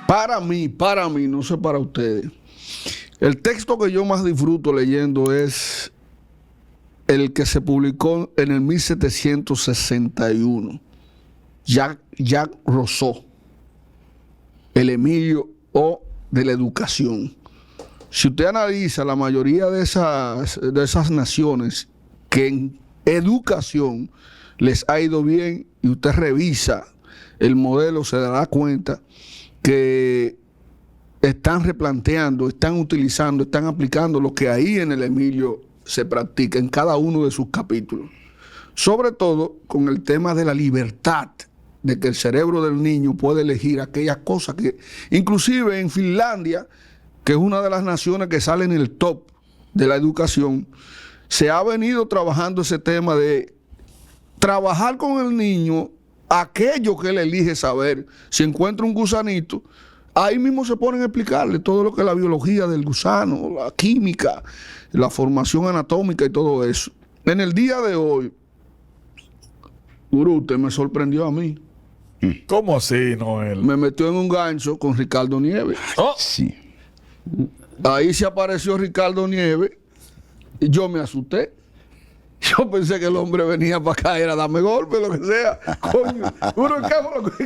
Para mí, no sé para ustedes, el texto que yo más disfruto leyendo es el que se publicó en el 1761. Jacques Rousseau, el Emilio O de la educación. Si usted analiza la mayoría de esas naciones que en educación les ha ido bien y usted revisa el modelo, se dará cuenta que están replanteando, están utilizando, están aplicando lo que ahí en el Emilio se practica en cada uno de sus capítulos. Sobre todo con el tema de la libertad, de que el cerebro del niño puede elegir aquellas cosas que, inclusive en Finlandia, que es una de las naciones que sale en el top de la educación, se ha venido trabajando ese tema de trabajar con el niño aquello que él elige saber. Si encuentra un gusanito, ahí mismo se ponen a explicarle todo lo que es la biología del gusano, la química, la formación anatómica y todo eso. En el día de hoy, Gurú, usted me sorprendió a mí. ¿Cómo así, Noel? Me metió en un gancho con Ricardo Nieves. Oh. Sí. Ahí se apareció Ricardo Nieves y yo me asusté. Yo pensé que el hombre venía para acá, era darme golpe, lo que sea. Coño, ¿qué es lo que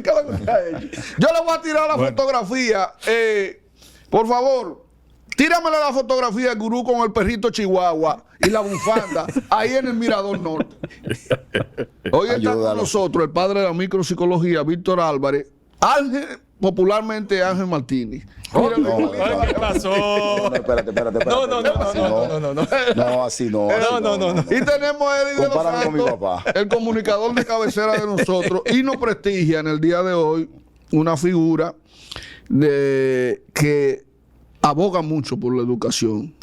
ha hecho? Yo le voy a tirar la fotografía. Por favor, tíramele la fotografía del Gurú con el perrito chihuahua y la bufanda ahí en el Mirador Norte. Hoy está con nosotros el padre de la micropsicología, Víctor Álvarez, Ángel, popularmente Ángel Martínez. ¿Qué pasó? No, espérate. No. No, así no. No. Y tenemos a Eddie de los Compárame con mi Santos, papá. el comunicador de cabecera de nosotros, y nos prestigia en el día de hoy una figura que aboga mucho por la educación.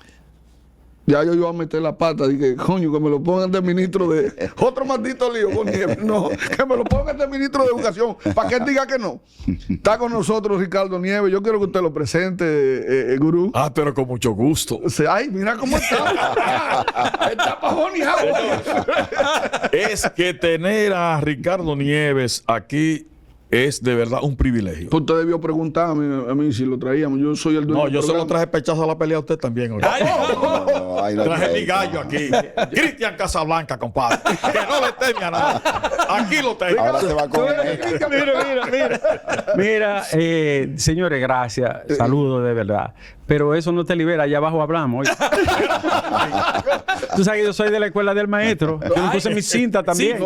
Ya yo iba a meter la pata, dije, coño, que me lo pongan de ministro de... Otro maldito lío con Nieves. No, que me lo pongan de ministro de Educación, para que él diga que no. Está con nosotros Ricardo Nieves. Yo quiero que usted lo presente, Gurú. Ah, pero con mucho gusto. Ay, mira cómo está. Está pajoneado. Es que tener a Ricardo Nieves aquí es de verdad un privilegio. Pues usted debió preguntarme a mí si lo traíamos. Yo soy el dueño. No, yo se lo traje pechazo a la pelea a usted también. Traje mi gallo aquí. Cristian Casablanca, compadre. Que no le teme a nada. Aquí lo tengo. Ahora se va a comer. Mira, señores, gracias. Saludos de verdad. Pero eso no te libera. Allá abajo hablamos. Tú sabes que yo soy de la escuela del maestro. Yo me puse mi cinta también.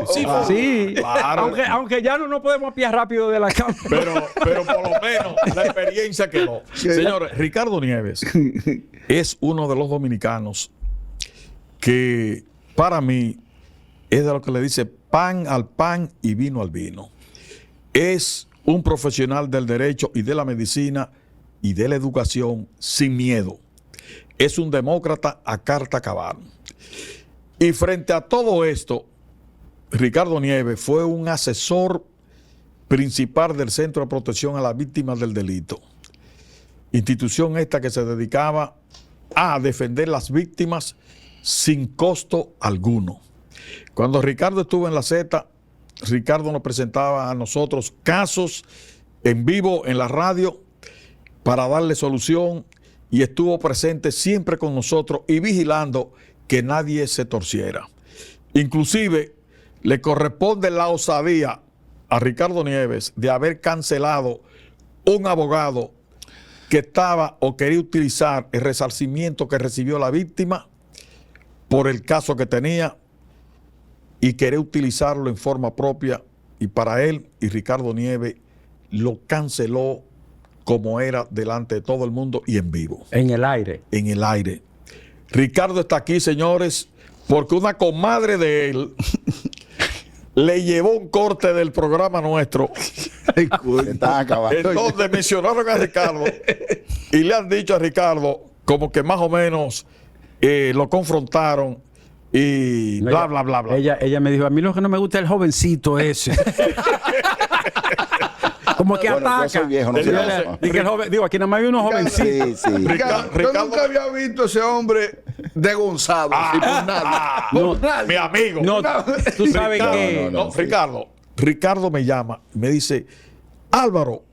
Sí. Claro. Aunque ya no podemos apiar rápido de la cama. Pero por lo menos la experiencia quedó. Señores, Ricardo Nieves es uno de los dominicanos que para mí es de lo que le dice pan al pan y vino al vino. Es un profesional del derecho y de la medicina y de la educación sin miedo. Es un demócrata a carta cabal. Y frente a todo esto, Ricardo Nieves fue un asesor principal del Centro de Protección a las Víctimas del Delito. Institución esta que se dedicaba a defender las víctimas sin costo alguno. Cuando Ricardo estuvo en la Z, Ricardo nos presentaba a nosotros casos en vivo en la radio para darle solución y estuvo presente siempre con nosotros y vigilando que nadie se torciera. Inclusive le corresponde la osadía a Ricardo Nieves de haber cancelado un abogado que estaba o quería utilizar el resarcimiento que recibió la víctima por el caso que tenía y quería utilizarlo en forma propia, y para él y Ricardo Nieves lo canceló como era delante de todo el mundo y en vivo. En el aire. En el aire. Ricardo está aquí, señores, porque una comadre de él le llevó un corte del programa nuestro en donde mencionaron a Ricardo y le han dicho a Ricardo como que más o menos lo confrontaron y bla, bla, bla, bla. Ella me dijo, a mí lo que no me gusta es el jovencito ese. Como que ataca. Yo soy viejo, no sé eso. Digo, aquí nada más hay unos jovencitos. Sí. Yo nunca había visto ese hombre degonzado. Mi amigo. No, tú sabes que... Ricardo me llama, me dice, Álvaro,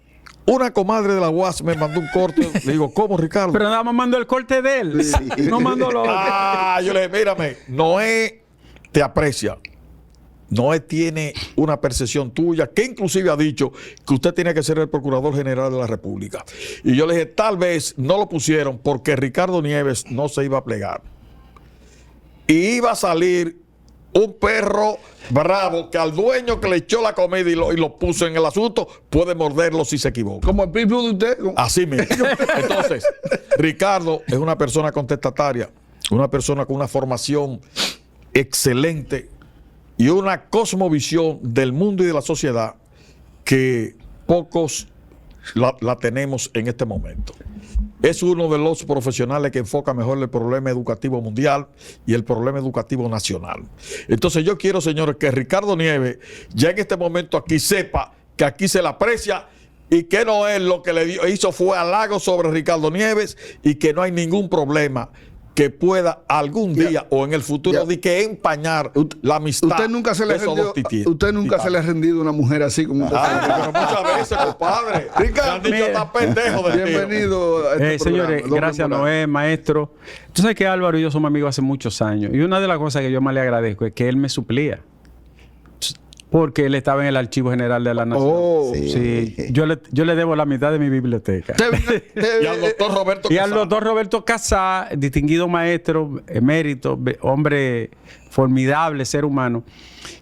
Una comadre de la UAS me mandó un corte. Le digo, ¿cómo, Ricardo? Pero nada más mandó el corte de él. No mandó lo otro. Yo le dije, mírame, Noé te aprecia. Noé tiene una percepción tuya, que inclusive ha dicho que usted tiene que ser el Procurador General de la República. Y yo le dije, tal vez no lo pusieron porque Ricardo Nieves no se iba a plegar. Y iba a salir un perro bravo que al dueño que le echó la comida y lo puso en el asunto, puede morderlo si se equivoca. Como el pitbull de usted. Así mismo. Entonces, Ricardo es una persona contestataria, una persona con una formación excelente y una cosmovisión del mundo y de la sociedad que pocos la tenemos en este momento. Es uno de los profesionales que enfoca mejor el problema educativo mundial y el problema educativo nacional. Entonces yo quiero, señores, que Ricardo Nieves ya en este momento aquí sepa que aquí se le aprecia y que no es lo que hizo fue halago sobre Ricardo Nieves y que no hay ningún problema que pueda algún día o en el futuro de que empañar la amistad. Usted nunca se le ha rendido a una mujer así como usted. Pero muchas veces, compadre. Ricardo, han dicho, está pendejo de bienvenido a este señores, programa, gracias Noé, maestro. Tú sabes que Álvaro y yo somos amigos hace muchos años. Y una de las cosas que yo más le agradezco es que él me suplía. Porque él estaba en el Archivo General de la Nación. Oh, sí. Yo le debo la mitad de mi biblioteca. Y al doctor Roberto Y al doctor Roberto Casá, distinguido maestro, emérito, hombre formidable, ser humano.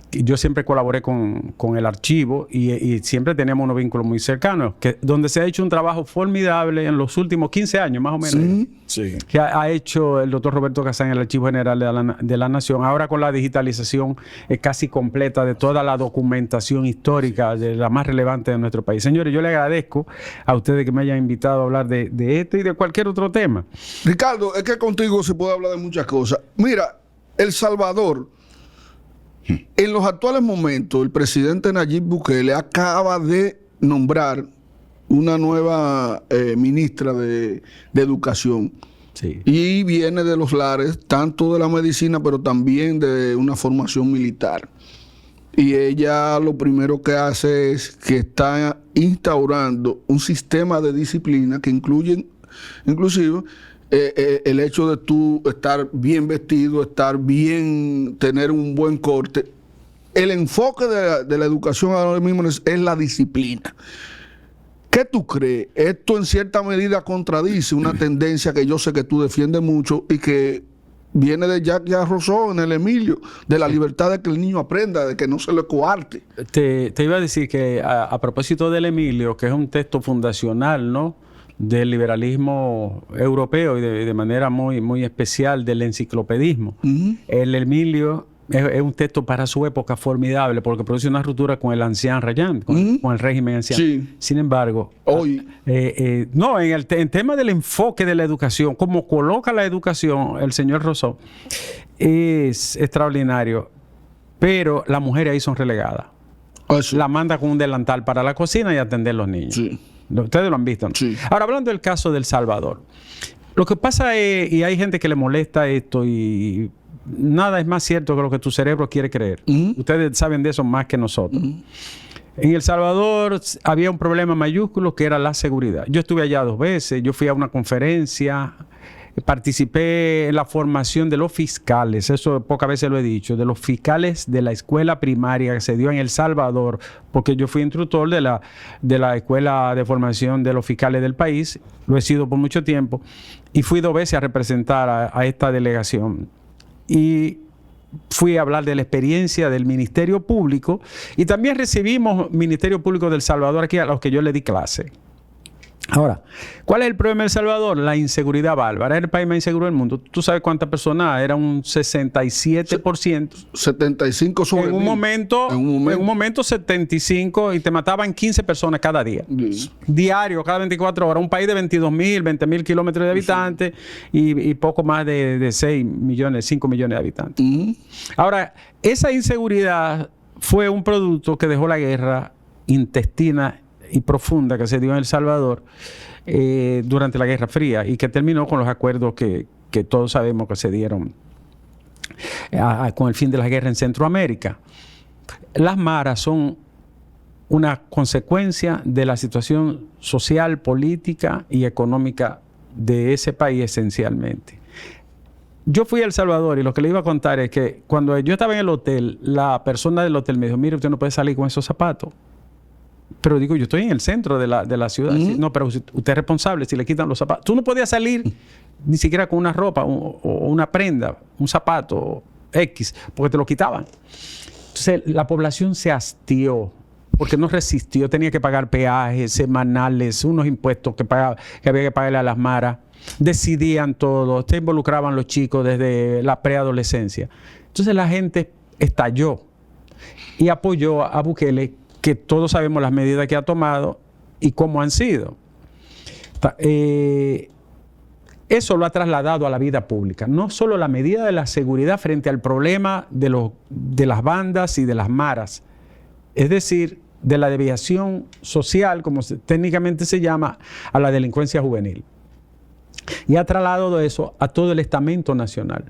Yo siempre colaboré con el archivo y siempre teníamos unos vínculos muy cercanos, donde se ha hecho un trabajo formidable en los últimos 15 años, más o menos. Sí. Que ha hecho el doctor Roberto Casán en el Archivo General de la Nación, ahora con la digitalización casi completa de toda la documentación histórica de la más relevante de nuestro país. Señores, yo le agradezco a ustedes que me hayan invitado a hablar de este y de cualquier otro tema. Ricardo, es que contigo se puede hablar de muchas cosas. Mira, El Salvador, en los actuales momentos, el presidente Nayib Bukele acaba de nombrar una nueva ministra de Educación. Sí. Y viene de los lares, tanto de la medicina, pero también de una formación militar. Y ella lo primero que hace es que está instaurando un sistema de disciplina que incluye, inclusive, el hecho de tú estar bien vestido, tener un buen corte. El enfoque de la educación ahora mismo es la disciplina. ¿Qué tú crees? Esto en cierta medida contradice una tendencia que yo sé que tú defiendes mucho y que viene de Jacques Rousseau en el Emilio, de la libertad de que el niño aprenda, de que no se le coarte. Te iba a decir que a propósito del Emilio, que es un texto fundacional, ¿no?, del liberalismo europeo y de manera muy, muy especial del enciclopedismo. El Emilio es un texto para su época formidable porque produce una ruptura con el ancien régime, con el régimen anciano. Sí. Sin embargo, hoy no, en tema del enfoque de la educación, como coloca la educación el señor Rousseau, es extraordinario, pero las mujeres ahí son relegadas. La manda con un delantal para la cocina y atender a los niños. Sí. Ustedes lo han visto, ¿no? Sí. Ahora, hablando del caso de El Salvador, lo que pasa es, y hay gente que le molesta esto, y nada es más cierto que lo que tu cerebro quiere creer. Ustedes saben de eso más que nosotros. En El Salvador había un problema mayúsculo que era la seguridad. Yo estuve allá 2 veces, yo fui a una conferencia, participé en la formación de los fiscales, eso pocas veces lo he dicho, de los fiscales de la escuela primaria que se dio en El Salvador, porque yo fui instructor de la escuela de formación de los fiscales del país, lo he sido por mucho tiempo, y fui 2 veces a representar a esta delegación. Y fui a hablar de la experiencia del Ministerio Público, y también recibimos Ministerio Público del Salvador aquí a los que yo le di clase. Ahora, ¿cuál es el problema de El Salvador? La inseguridad bárbara. Era el país más inseguro del mundo. ¿Tú sabes cuántas personas? Era un 67%. 75 sobre en un momento 75, y te mataban 15 personas cada día. Diario, cada 24 horas. Un país de 22.000, 20.000 kilómetros de habitantes y poco más de 6 millones, 5 millones de habitantes. Ahora, esa inseguridad fue un producto que dejó la guerra intestina y profunda que se dio en El Salvador durante la Guerra Fría y que terminó con los acuerdos que todos sabemos que se dieron con el fin de la guerra en Centroamérica. Las maras son una consecuencia de la situación social, política y económica de ese país esencialmente. Yo fui a El Salvador y lo que le iba a contar es que cuando yo estaba en el hotel, la persona del hotel me dijo, mire, usted no puede salir con esos zapatos. Pero digo, yo estoy en el centro de la ciudad. Sí, no, pero usted es responsable si le quitan los zapatos. Tú no podías salir ni siquiera con una ropa o una prenda, un zapato X, porque te lo quitaban. Entonces, la población se hastió porque no resistió. Tenía que pagar peajes semanales, unos impuestos que había que pagarle a las maras. Decidían todo, se involucraban los chicos desde la preadolescencia. Entonces la gente estalló y apoyó a Bukele, que todos sabemos las medidas que ha tomado y cómo han sido. Eso lo ha trasladado a la vida pública. No solo la medida de la seguridad frente al problema de las bandas y de las maras, es decir, de la desviación social, como técnicamente se llama, a la delincuencia juvenil. Y ha trasladado eso a todo el estamento nacional.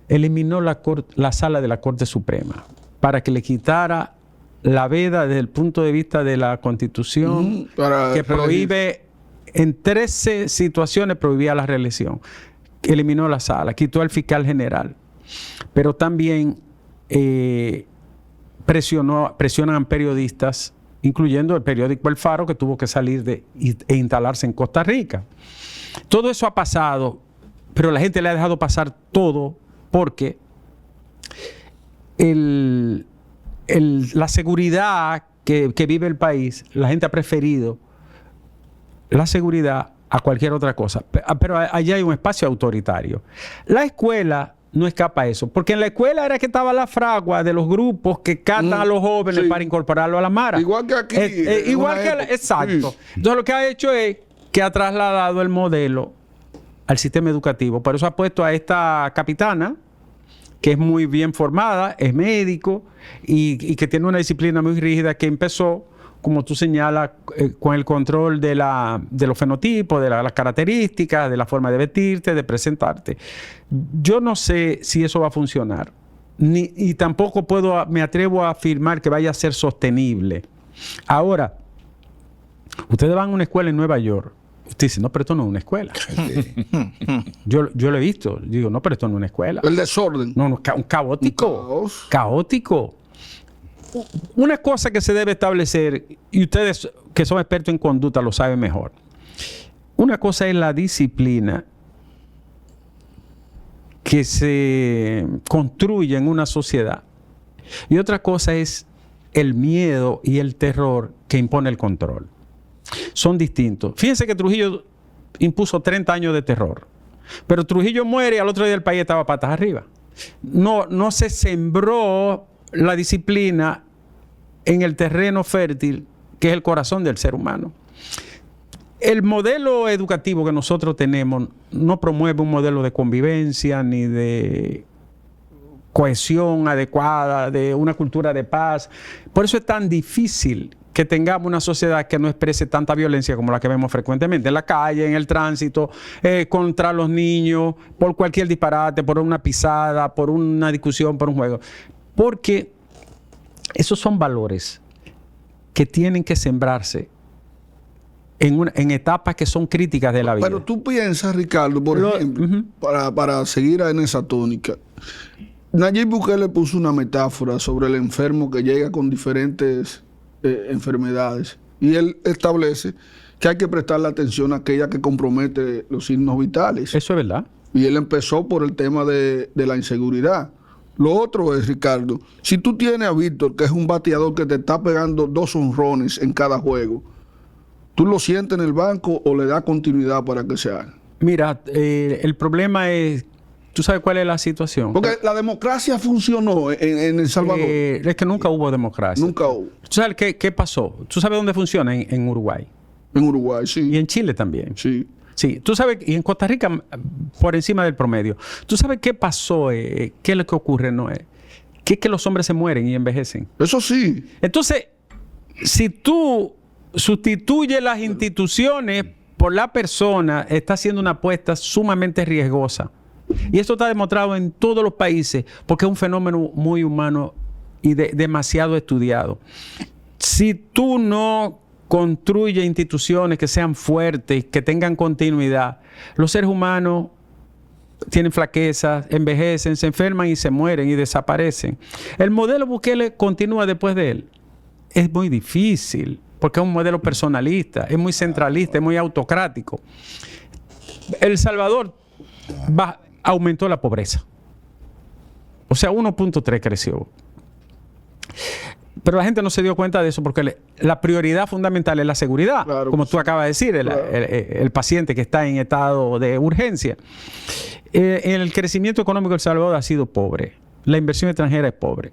Eliminó la sala de la Corte Suprema para que le quitara la veda desde el punto de vista de la Constitución, que prohíbe, en 13 situaciones prohibía la reelección. Eliminó la sala, quitó al fiscal general. Pero también presionan periodistas, incluyendo el periódico El Faro, que tuvo que salir e instalarse en Costa Rica. Todo eso ha pasado, pero la gente le ha dejado pasar todo porque la seguridad que vive el país, la gente ha preferido la seguridad a cualquier otra cosa. Pero allá hay un espacio autoritario. La escuela no escapa a eso, porque en la escuela era que estaba la fragua de los grupos que catan a los jóvenes para incorporarlo a la mara. Igual que aquí. Exacto. Sí. Entonces lo que ha hecho es que ha trasladado el modelo al sistema educativo. Por eso ha puesto a esta capitana, que es muy bien formada, es médico y que tiene una disciplina muy rígida, que empezó, como tú señalas, con el control de los fenotipos, de las características, de la forma de vestirte, de presentarte. Yo no sé si eso va a funcionar, y tampoco me atrevo a afirmar que vaya a ser sostenible. Ahora, ustedes van a una escuela en Nueva York. Usted dice, no, pero esto no es una escuela. Yo lo he visto. Digo, no, pero esto no es una escuela. El desorden. No, un caótico. Caótico. Una cosa que se debe establecer, y ustedes que son expertos en conducta lo saben mejor. Una cosa es la disciplina que se construye en una sociedad. Y otra cosa es el miedo y el terror que impone el control. Son distintos. Fíjense que Trujillo impuso 30 años de terror. Pero Trujillo muere y al otro día el país estaba patas arriba. No se sembró la disciplina en el terreno fértil, que es el corazón del ser humano. El modelo educativo que nosotros tenemos no promueve un modelo de convivencia ni de cohesión adecuada, de una cultura de paz. Por eso es tan difícil que tengamos una sociedad que no exprese tanta violencia como la que vemos frecuentemente en la calle, en el tránsito, contra los niños, por cualquier disparate, por una pisada, por una discusión, por un juego. Porque esos son valores que tienen que sembrarse en etapas que son críticas de la vida. Pero tú piensas, Ricardo, por ejemplo, para seguir en esa tónica, Nayib Bukele puso una metáfora sobre el enfermo que llega con diferentes enfermedades, y él establece que hay que prestarle atención a aquella que compromete los signos vitales. Eso es verdad. Y él empezó por el tema de la inseguridad. Lo otro es, Ricardo, si tú tienes a Víctor, que es un bateador que te está pegando 2 honrones en cada juego, ¿tú lo sientes en el banco o le das continuidad para que se haga? Mira, el problema es, ¿tú sabes cuál es la situación? Porque la democracia funcionó en El Salvador. Es que nunca hubo democracia. Nunca hubo. ¿Tú sabes qué pasó? ¿Tú sabes dónde funciona? En Uruguay. En Uruguay, sí. Y en Chile también. Sí. Sí, tú sabes, y en Costa Rica por encima del promedio. ¿Tú sabes qué pasó? ¿Qué es lo que ocurre? ¿No? Que es que los hombres se mueren y envejecen. Eso sí. Entonces, si tú sustituyes las instituciones por la persona, está haciendo una apuesta sumamente riesgosa. Y esto está demostrado en todos los países porque es un fenómeno muy humano y demasiado estudiado. si tú no construyes instituciones que sean fuertes, que tengan continuidad, los seres humanos tienen flaquezas, envejecen, se enferman y se mueren y desaparecen. El modelo Bukele continúa después de él. Es muy difícil, porque es un modelo personalista, es muy centralista, es muy autocrático. El Salvador aumentó la pobreza. O sea, 1.3 creció. Pero la gente no se dio cuenta de eso porque la prioridad fundamental es la seguridad. Claro, como tú acabas de decir, el paciente que está en estado de urgencia. El crecimiento económico de El Salvador ha sido pobre. La inversión extranjera es pobre.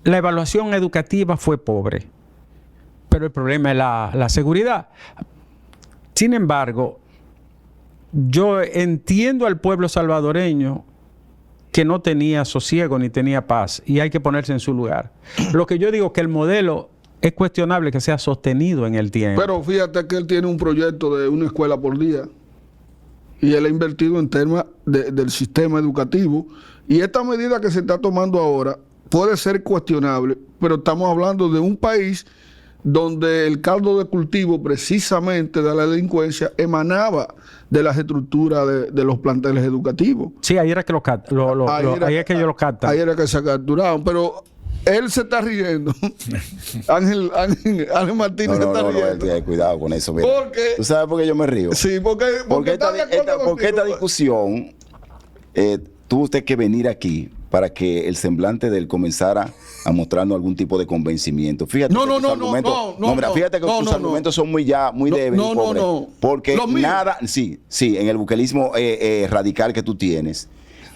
La evaluación educativa fue pobre. Pero el problema es la seguridad. Sin embargo, yo entiendo al pueblo salvadoreño que no tenía sosiego ni tenía paz y hay que ponerse en su lugar. Lo que yo digo que el modelo es cuestionable que sea sostenido en el tiempo. Pero fíjate que él tiene un proyecto de una escuela por día y él ha invertido en temas del sistema educativo y esta medida que se está tomando ahora puede ser cuestionable, pero estamos hablando de un país donde el caldo de cultivo precisamente de la delincuencia emanaba de las estructuras de los planteles educativos. Sí, ahí era que ahí es que ellos lo captan. Ahí era que se capturaron, pero él se está riendo. Ángel Martínez No, está riendo. cuidado con eso. Mira. Porque, ¿Tú sabes por qué yo me río? sí, porque está de acuerdo porque esta contigo. discusión tuvo usted que venir aquí para que el semblante de él comenzara a mostrarnos algún tipo de convencimiento. Fíjate No, que no, tus no, argumentos, no, mira, fíjate que no, tus no, argumentos son muy débiles y pobres. Porque Los míos. nada, sí, en el buquelismo radical que tú tienes,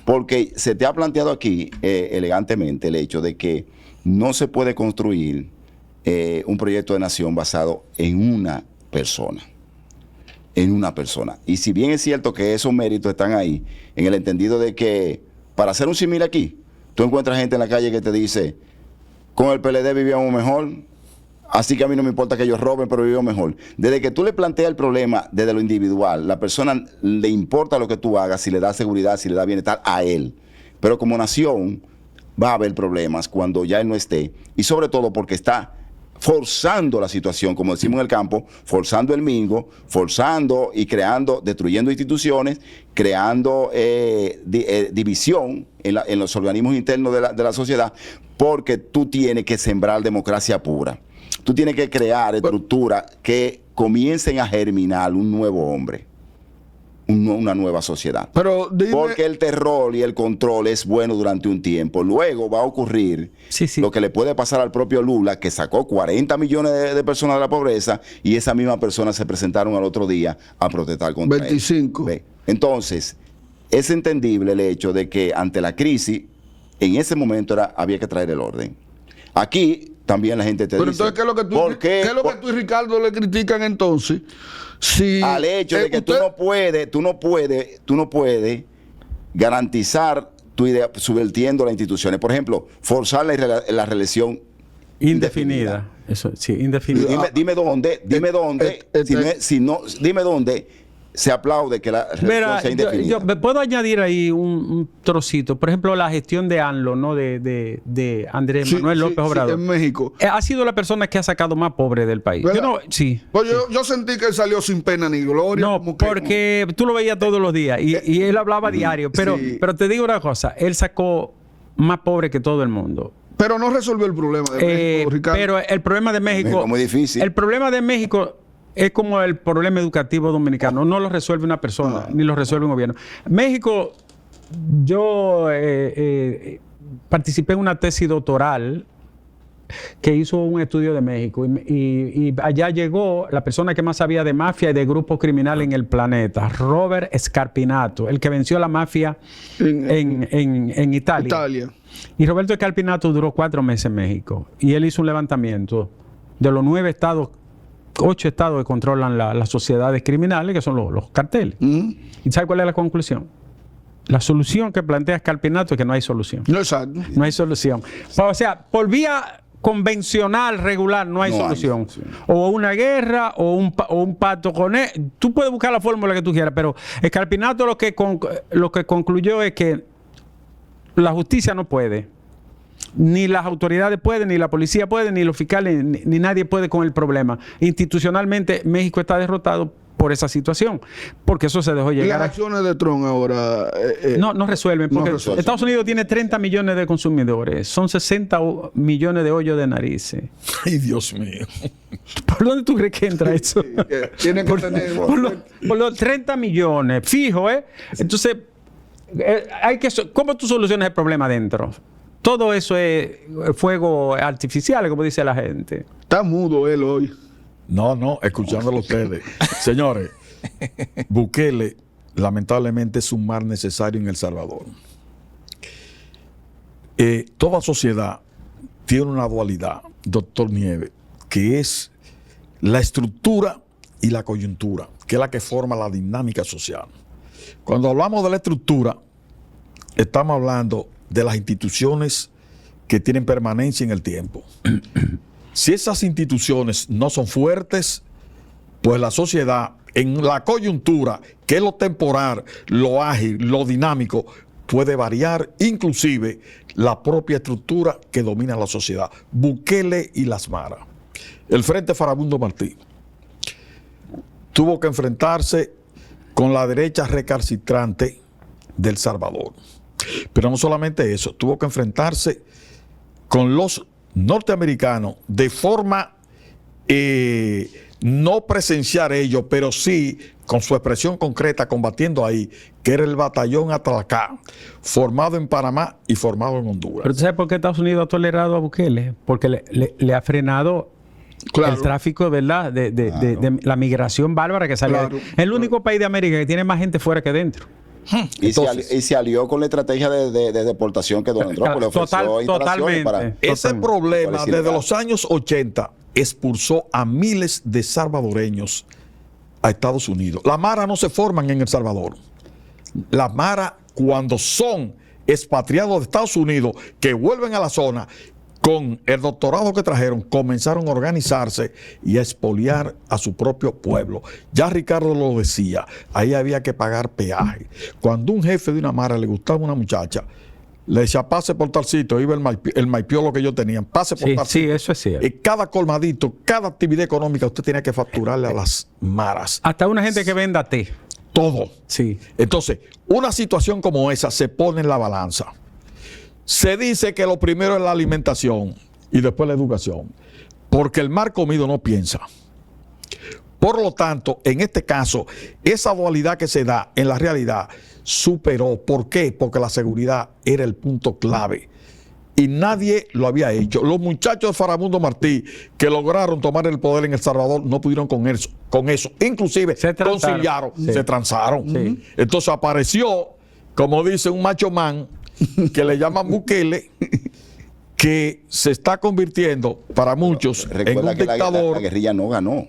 porque se te ha planteado aquí elegantemente el hecho de que no se puede construir un proyecto de nación basado en una persona. En una persona. Y si bien es cierto que esos méritos están ahí, en el entendido de que para hacer un símil aquí, tú encuentras gente en la calle que te dice, con el PLD vivíamos mejor, así que a mí no me importa que ellos roben, pero vivimos mejor. Desde que tú le planteas el problema desde lo individual, la persona le importa lo que tú hagas, si le da seguridad, si le da bienestar a él. Pero como nación va a haber problemas cuando ya él no esté, y sobre todo porque está forzando la situación, como decimos en el campo, forzando el mingo, forzando y creando, destruyendo instituciones, creando división en los organismos internos de la sociedad, porque tú tienes que sembrar democracia pura. Tú tienes que crear estructuras que comiencen a germinar un nuevo hombre, una nueva sociedad. Pero dime, porque el terror y el control es bueno durante un tiempo. Luego va a ocurrir lo que le puede pasar al propio Lula, que sacó 40 millones de personas de la pobreza y esas mismas personas se presentaron al otro día a protestar contra 25. él. ¿Ve? Entonces, es entendible el hecho de que ante la crisis, en ese momento había que traer el orden. Aquí también la gente te pero dice... entonces, ¿qué es lo que tú y Ricardo le critican entonces? Si, al hecho de que usted, tú no puedes garantizar tu idea subvertiendo las instituciones. Por ejemplo, forzar la reelección indefinida. Eso, sí, indefinida. Dime dónde se aplaude que la reelección sea indefinida. Yo puedo añadir ahí un trocito. Por ejemplo, la gestión de ANLO, ¿no? De Andrés Manuel López Obrador. En México. Ha sido la persona que ha sacado más pobre del país. Yo sentí que él salió sin pena ni gloria. No, porque tú lo veías todos los días y él hablaba diario. Pero te digo una cosa, él sacó más pobre que todo el mundo. Pero no resolvió el problema de México, Ricardo. Pero el problema de México... Es muy difícil. El problema de México... es como el problema educativo dominicano. No lo resuelve una persona, ni lo resuelve un gobierno. México, yo participé en una tesis doctoral que hizo un estudio de México y allá llegó la persona que más sabía de mafia y de grupos criminales en el planeta, Robert Scarpinato, el que venció a la mafia en Italia. Y Roberto Scarpinato duró 4 meses en México y él hizo un levantamiento de los 9 estados, 8 estados que controlan las sociedades criminales, que son los carteles. ¿Y sabe cuál es la conclusión? La solución que plantea Scarpinato es que no hay solución. No, exacto. No hay solución. O sea, por vía convencional, regular, no hay solución. O una guerra o un pacto con él. Tú puedes buscar la fórmula que tú quieras, pero Scarpinato lo que concluyó es que la justicia no puede. Ni las autoridades pueden, ni la policía puede, ni los fiscales, ni nadie puede con el problema. Institucionalmente, México está derrotado por esa situación, porque eso se dejó Y llegar las a... acciones de Trump ahora... No resuelven, porque no resuelven. Estados Unidos tiene 30 millones de consumidores, son 60 millones de hoyos de narices. Ay, Dios mío. ¿Por dónde tú crees que entra eso? tienen que tener... Por los 30 millones, fijo, ¿eh? Entonces, ¿cómo tú solucionas el problema adentro? Todo eso es fuego artificial, como dice la gente. Está mudo él hoy. No, escuchándolo ustedes. Señores, Bukele lamentablemente es un mal necesario en El Salvador. Toda sociedad tiene una dualidad, doctor Nieves, que es la estructura y la coyuntura, que es la que forma la dinámica social. Cuando hablamos de la estructura, estamos hablando de las instituciones que tienen permanencia en el tiempo. Si esas instituciones no son fuertes, pues la sociedad en la coyuntura, que es lo temporal, lo ágil, lo dinámico, puede variar, inclusive la propia estructura que domina la sociedad. Bukele y las maras. El Frente Farabundo Martí tuvo que enfrentarse con la derecha recalcitrante del Salvador. Pero no solamente eso, tuvo que enfrentarse con los norteamericanos de forma no presenciar ellos, pero sí con su expresión concreta combatiendo ahí, que era el batallón Atlacá, formado en Panamá y formado en Honduras. Pero ¿tú sabes por qué Estados Unidos ha tolerado a Bukele? Porque le ha frenado el tráfico, ¿verdad? De la migración bárbara que sale. Claro. Es el único país de América que tiene más gente fuera que dentro. Y se alió con la estrategia de deportación que Donald Trump le ofreció totalmente. Ese problema para desde los años 80 expulsó a miles de salvadoreños a Estados Unidos. Las maras no se forman en El Salvador. Las maras, cuando son expatriados de Estados Unidos, que vuelven a la zona, con el doctorado que trajeron, comenzaron a organizarse y a expoliar a su propio pueblo. Ya Ricardo lo decía, ahí había que pagar peaje. Cuando un jefe de una mara le gustaba una muchacha, le decía, pase por tal sitio, iba el maipiolo que ellos tenían, pase por tal sitio. Sí, eso es cierto. Y cada colmadito, cada actividad económica, usted tenía que facturarle a las maras. Hasta una gente que venda té. Todo. Sí. Entonces, una situación como esa se pone en la balanza. Se dice que lo primero es la alimentación y después la educación, porque el mal comido no piensa. Por lo tanto, en este caso, esa dualidad que se da en la realidad superó. ¿Por qué? Porque la seguridad era el punto clave. Y nadie lo había hecho. Los muchachos de Farabundo Martí que lograron tomar el poder en El Salvador no pudieron con eso. Inclusive conciliaron, se transaron. Sí. Entonces apareció, como dice un macho man, que le llaman Bukele, que se está convirtiendo para muchos en un dictador. La guerrilla no ganó.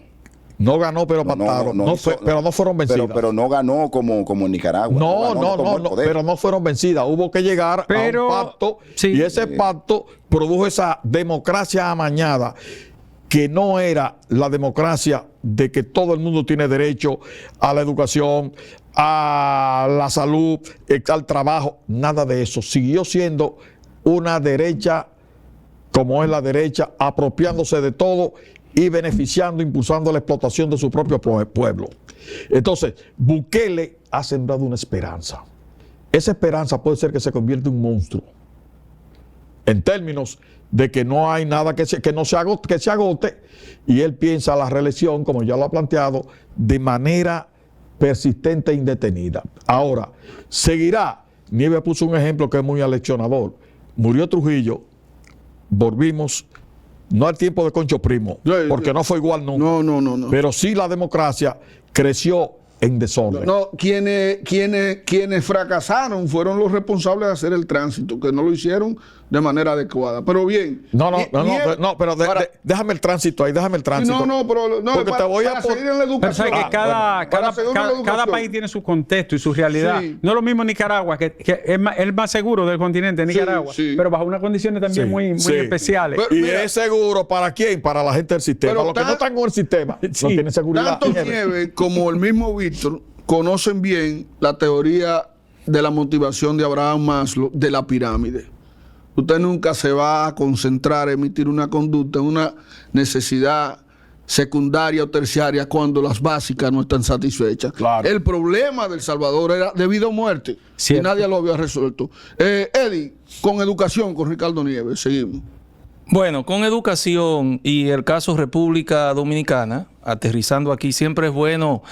No ganó, pero pactaron. Pero no fueron vencidas. Pero no ganó como en Nicaragua. No, pero no fueron vencidas. Hubo que llegar a un pacto. Sí. Y ese pacto produjo esa democracia amañada, que no era la democracia de que todo el mundo tiene derecho a la educación, a la salud, al trabajo. Nada de eso. Siguió siendo una derecha como es la derecha, apropiándose de todo y beneficiando, impulsando la explotación de su propio pueblo. Entonces, Bukele ha sembrado una esperanza. Esa esperanza puede ser que se convierta en un monstruo, en términos de que no hay nada que se agote, y él piensa la reelección, como ya lo ha planteado, de manera persistente e indetenida. Ahora, seguirá. Nieves puso un ejemplo que es muy aleccionador. Murió Trujillo, volvimos, no al tiempo de Concho Primo, porque no fue igual nunca. No. Pero sí la democracia creció en desorden. No, quienes fracasaron fueron los responsables de hacer el tránsito, que no lo hicieron de manera adecuada. Pero bien. Pero déjame el tránsito ahí, déjame el tránsito. Porque te voy a seguir en la educación. Pero sabes que cada país tiene su contexto y su realidad. Sí. No es lo mismo Nicaragua, que es el más seguro del continente, Nicaragua. Sí. Pero bajo unas condiciones también muy especiales. Y es seguro ¿para quién? Para la gente del sistema. Pero Los que no están con el sistema no tienen seguridad. Tanto Nieves como el mismo Víctor conocen bien la teoría de la motivación de Abraham Maslow de la pirámide. usted nunca se va a concentrar en emitir una conducta, una necesidad secundaria o terciaria cuando las básicas no están satisfechas. Claro. El problema del Salvador era de vida o muerte Cierto. y nadie lo había resuelto. Eddie, con educación, con Ricardo Nieves, seguimos. Bueno, con educación y el caso República Dominicana, aterrizando aquí, siempre es bueno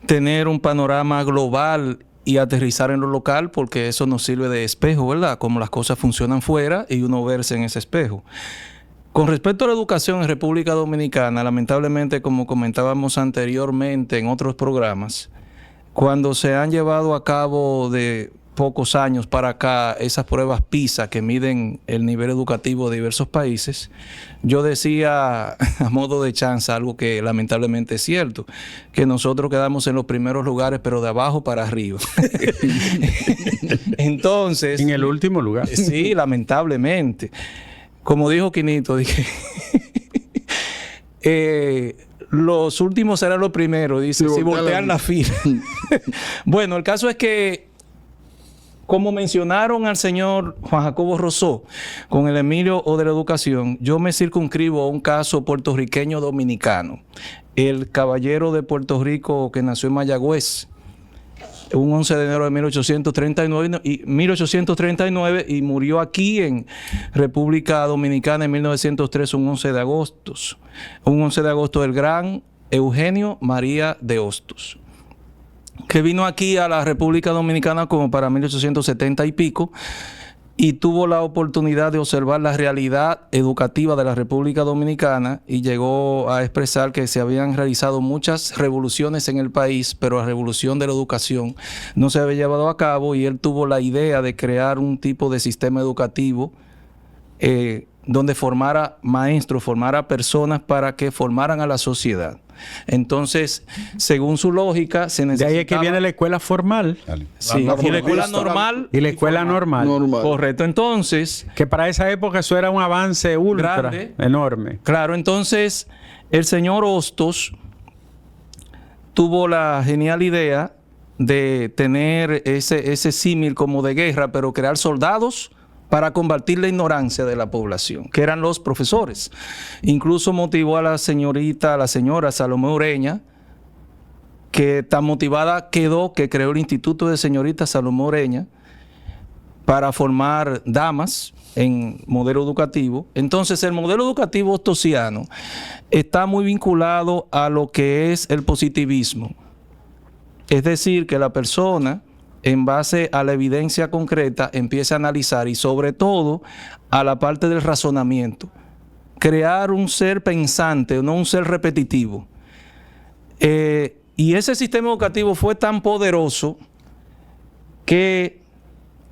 tener un panorama global y aterrizar en lo local, porque eso nos sirve de espejo, ¿verdad? Cómo las cosas funcionan fuera y uno verse en ese espejo. Con respecto a la educación en República Dominicana, lamentablemente, como comentábamos anteriormente en otros programas, cuando se han llevado a cabo de pocos años para acá esas pruebas PISA que miden el nivel educativo de diversos países, yo decía a modo de chanza algo que lamentablemente es cierto, que nosotros quedamos en los primeros lugares pero de abajo para arriba. Entonces, En el último lugar. sí, lamentablemente. Como dijo Quinito, dije, los últimos serán los primeros, dice, si voltean la fila. Bueno, el caso es que, como mencionaron al señor Juan Jacobo Rosó, con el Emilio o de la educación, yo me circunscribo a un caso puertorriqueño dominicano. El caballero de Puerto Rico que nació en Mayagüez, un 11 de enero de 1839 y murió aquí en República Dominicana en 1903, un 11 de agosto. Un 11 de agosto, el gran Eugenio María de Hostos, que vino aquí a la República Dominicana como para 1870 y pico, y tuvo la oportunidad de observar la realidad educativa de la República Dominicana y llegó a expresar que se habían realizado muchas revoluciones en el país, pero la revolución de la educación no se había llevado a cabo, y él tuvo la idea de crear un tipo de sistema educativo donde formara maestros, formara personas para que formaran a la sociedad. Entonces, según su lógica, se De necesitaba... ahí es que viene la escuela formal Sí, y la escuela normal... y la escuela normal. Correcto, entonces... Que para esa época eso era un avance ultra Grande. enorme. Claro, entonces el señor Hostos tuvo la genial idea de tener ese símil como de guerra, pero crear soldados para combatir la ignorancia de la población, que eran los profesores. Incluso motivó a la señora Salomé Ureña, que tan motivada quedó que creó el Instituto de Señorita Salomé Ureña para formar damas en modelo educativo. Entonces, el modelo educativo hostosiano está muy vinculado a lo que es el positivismo. Es decir, que la persona, en base a la evidencia concreta, empieza a analizar, y sobre todo a la parte del razonamiento. Crear un ser pensante, no un ser repetitivo. Y ese sistema educativo fue tan poderoso que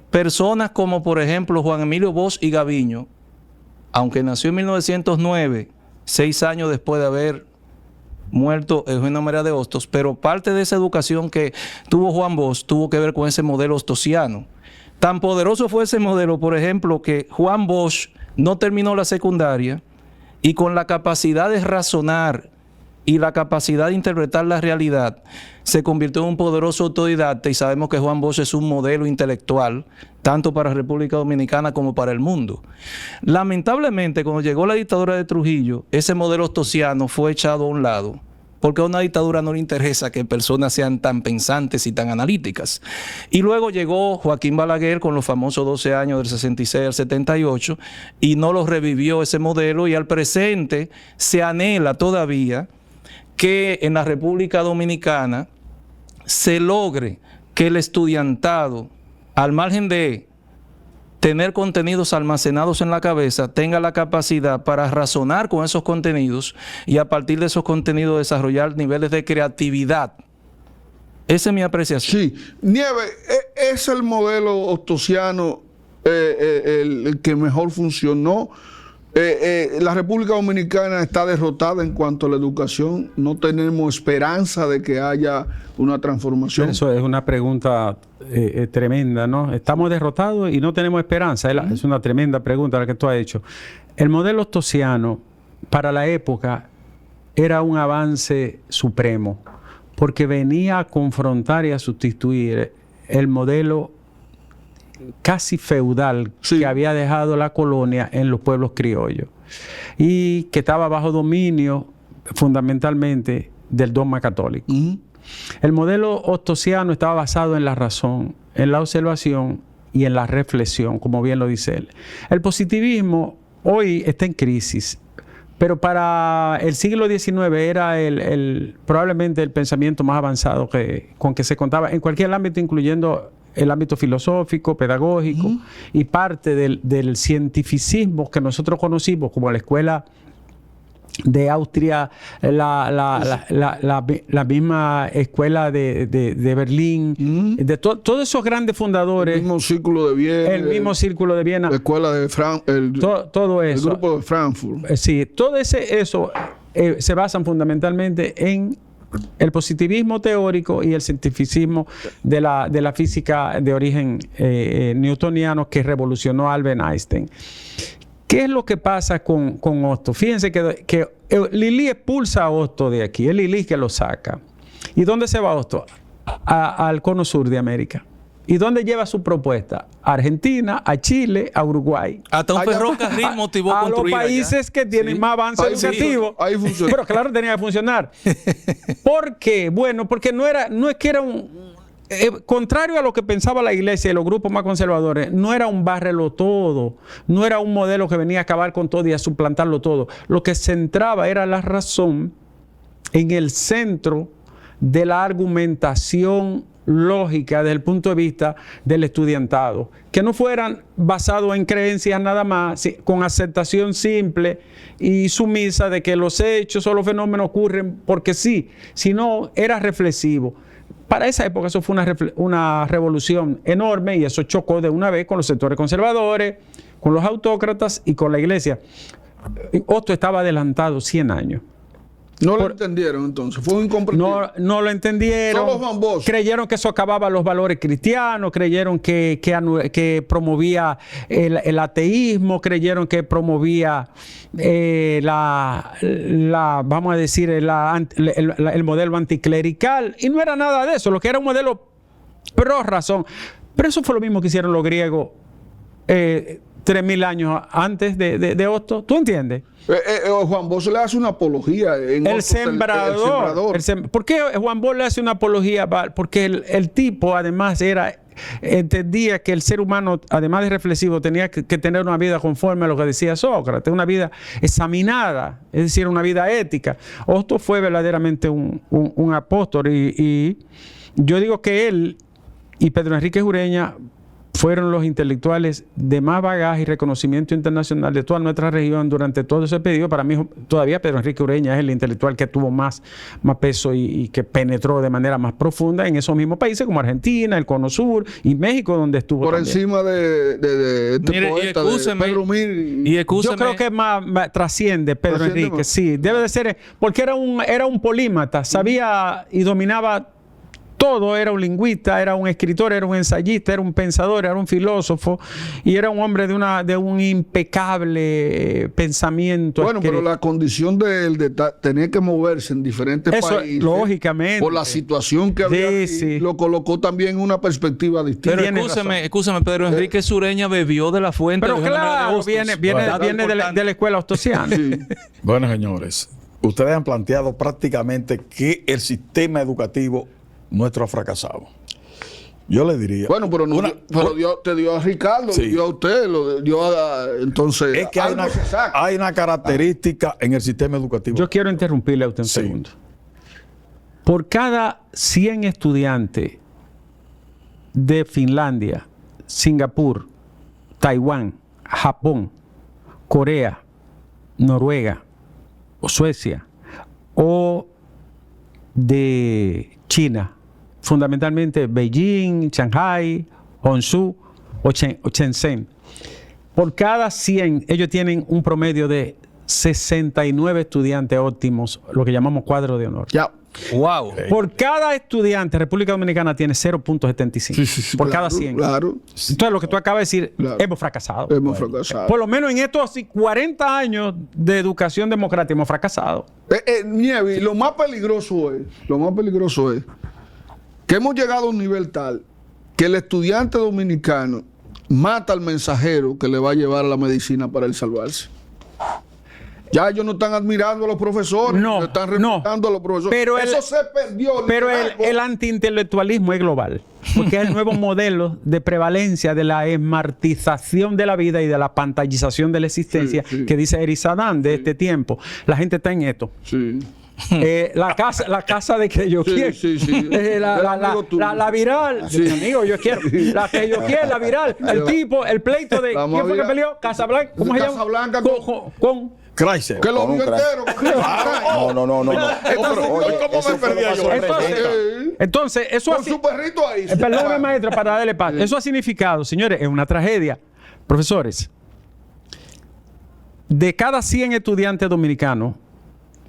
personas como, por ejemplo, Juan Emilio Bosch y Gaviño, aunque nació en 1909, 6 años después de haber muerto Eugenio María de Hostos, pero parte de esa educación que tuvo Juan Bosch tuvo que ver con ese modelo hostosiano. Tan poderoso fue ese modelo, por ejemplo, que Juan Bosch no terminó la secundaria, y con la capacidad de razonar y la capacidad de interpretar la realidad, se convirtió en un poderoso autodidacta, y sabemos que Juan Bosch es un modelo intelectual, tanto para República Dominicana como para el mundo. Lamentablemente, cuando llegó la dictadura de Trujillo, ese modelo hostosiano fue echado a un lado, porque a una dictadura no le interesa que personas sean tan pensantes y tan analíticas. Y luego llegó Joaquín Balaguer con los famosos 12 años del 66 al 78, y no lo revivió ese modelo, y al presente se anhela todavía que en la República Dominicana se logre que el estudiantado, al margen de tener contenidos almacenados en la cabeza, tenga la capacidad para razonar con esos contenidos, y a partir de esos contenidos desarrollar niveles de creatividad. Esa es mi apreciación. Sí, Nieves, ¿es el modelo hostosiano el que mejor funcionó? La República Dominicana está derrotada en cuanto a la educación. No tenemos esperanza de que haya una transformación. Eso es una pregunta tremenda, ¿no? Estamos derrotados y no tenemos esperanza. Es una tremenda pregunta la que tú has hecho. El modelo hostosiano para la época era un avance supremo, porque venía a confrontar y a sustituir el modelo casi feudal Sí. que había dejado la colonia en los pueblos criollos y que estaba bajo dominio fundamentalmente del dogma católico. Ujú. El modelo ostosiano estaba basado en la razón, en la observación y en la reflexión, como bien lo dice él. El positivismo hoy está en crisis, pero para el siglo XIX era probablemente el pensamiento más avanzado con que se contaba en cualquier ámbito, incluyendo el ámbito filosófico, pedagógico y parte del cientificismo que nosotros conocimos como la escuela de Austria, la misma escuela de Berlín, de todos esos grandes fundadores, El mismo círculo de Viena. el mismo círculo de Viena, La escuela de todo el eso. grupo de Frankfurt. Sí, todo eso se basan fundamentalmente en el positivismo teórico y el cientificismo de la física de origen newtoniano que revolucionó a Albert Einstein. ¿Qué es lo que pasa con Otto? Fíjense que Lilly expulsa a Otto de aquí, es Lilly que lo saca. ¿Y dónde se va Otto? Al cono sur de América. ¿Y dónde lleva su propuesta? A Argentina, a Chile, a Uruguay. Hasta un Allá- ferrocarril motivó A los construir allá. países que tienen más avance Ahí educativo. ahí funciona. Pero claro, tenía que funcionar. ¿Por qué? Bueno, porque no es que era contrario a lo que pensaba la iglesia y los grupos más conservadores, no era un bárrelo todo, no era un modelo que venía a acabar con todo y a suplantarlo todo. Lo que centraba era la razón en el centro de la argumentación lógica desde el punto de vista del estudiantado, que no fueran basados en creencias nada más, con aceptación simple y sumisa de que los hechos o los fenómenos ocurren porque sí, sino era reflexivo. Para esa época eso fue una revolución enorme y eso chocó de una vez con los sectores conservadores, con los autócratas y con la iglesia. Otto estaba adelantado 100 años. No lo entendieron entonces, fue un incomprendido. No lo entendieron. Solo Juan Bosch. Creyeron que socavaba los valores cristianos, creyeron que promovía el ateísmo, creyeron que promovía vamos a decir, el modelo anticlerical. Y no era nada de eso, lo que era un modelo pro razón. Pero eso fue lo mismo que hicieron los griegos 3.000 años antes de Otto. ¿Tú entiendes? Juan Bosch le hace una apología. En El Otto, sembrador. ¿Por qué Juan Bosch le hace una apología? Porque el tipo además entendía que el ser humano, además de reflexivo, tenía que tener una vida conforme a lo que decía Sócrates, una vida examinada, es decir, una vida ética. Otto fue verdaderamente un apóstol y yo digo que él y Pedro Enrique Ureña fueron los intelectuales de más bagaje y reconocimiento internacional de toda nuestra región durante todo ese periodo. Para mí todavía Pedro Enrique Ureña es el intelectual que tuvo más peso y que penetró de manera más profunda en esos mismos países como Argentina, el Cono Sur y México, donde estuvo Por también. encima de este Mire, y poeta, de excúseme, Pedro Mir. y Yo excúseme, creo que más trasciende Pedro Trasciende Enrique, más. sí, debe de ser, porque era un polímata, sabía y dominaba todo, era un lingüista, era un escritor, era un ensayista, era un pensador, era un filósofo y era un hombre de un impecable pensamiento. Bueno, pero la condición de él de tener que moverse en diferentes Eso, países, lógicamente. por la situación que había, Sí, aquí, sí. lo colocó también en una perspectiva distinta. pero Tiene excúseme, Pedro Enrique Sureña bebió de la fuente Pero de General de claro, Hostos. viene Dato de importante. la escuela ostosiana. Sí. Bueno, señores, ustedes han planteado prácticamente que el sistema educativo nuestro ha fracasado. Yo le diría... Bueno, pero, te dio a Ricardo, Sí. le dio a usted, lo dio a... Entonces, es que hay algo se saca. hay una característica en el sistema educativo. Yo quiero interrumpirle a usted un Sí. segundo. Por cada 100 estudiantes de Finlandia, Singapur, Taiwán, Japón, Corea, Noruega o Suecia o de China, fundamentalmente Beijing, Shanghai, Hangzhou o Shenzhen. Por cada 100, ellos tienen un promedio de 69 estudiantes óptimos, lo que llamamos cuadro de honor. Ya. Wow. Por cada estudiante, República Dominicana tiene 0.75. Sí, por claro, cada 100. Claro, Entonces, lo que tú acabas de decir, Claro. hemos fracasado. hemos fracasado. Por lo menos en estos 40 años de educación democrática hemos fracasado. Nieves, lo más peligroso es que hemos llegado a un nivel tal que el estudiante dominicano mata al mensajero que le va a llevar la medicina para él salvarse. Ya ellos no están admirando a los profesores, No, están respetando a los profesores. Pero eso se perdió. Pero liderazgo. el antiintelectualismo es global, porque es el nuevo modelo de prevalencia de la esmartización de la vida y de la pantallización de la existencia que dice Eric Saddam de este tiempo. La gente está en esto. Sí. La casa de que yo quiero. Sí, sí. La viral. Sí. Amigo, yo quiero. La que yo quiero, la viral. El tipo, el pleito de. Vamos ¿Quién fue que a ver. peleó? Casablanca. ¿Cómo se llama? Casablanca Con Chrysler. Que lo Con un vio crack. entero. No. Oye, ¿cómo eso me fue lo perdí que yo? pasó en Entonces, Rebeca. entonces, eso Con así. su perrito ahí. Perdóneme, maestro, para darle paz. Eso ha significado, señores, es una tragedia. Profesores, de cada 100 estudiantes dominicanos,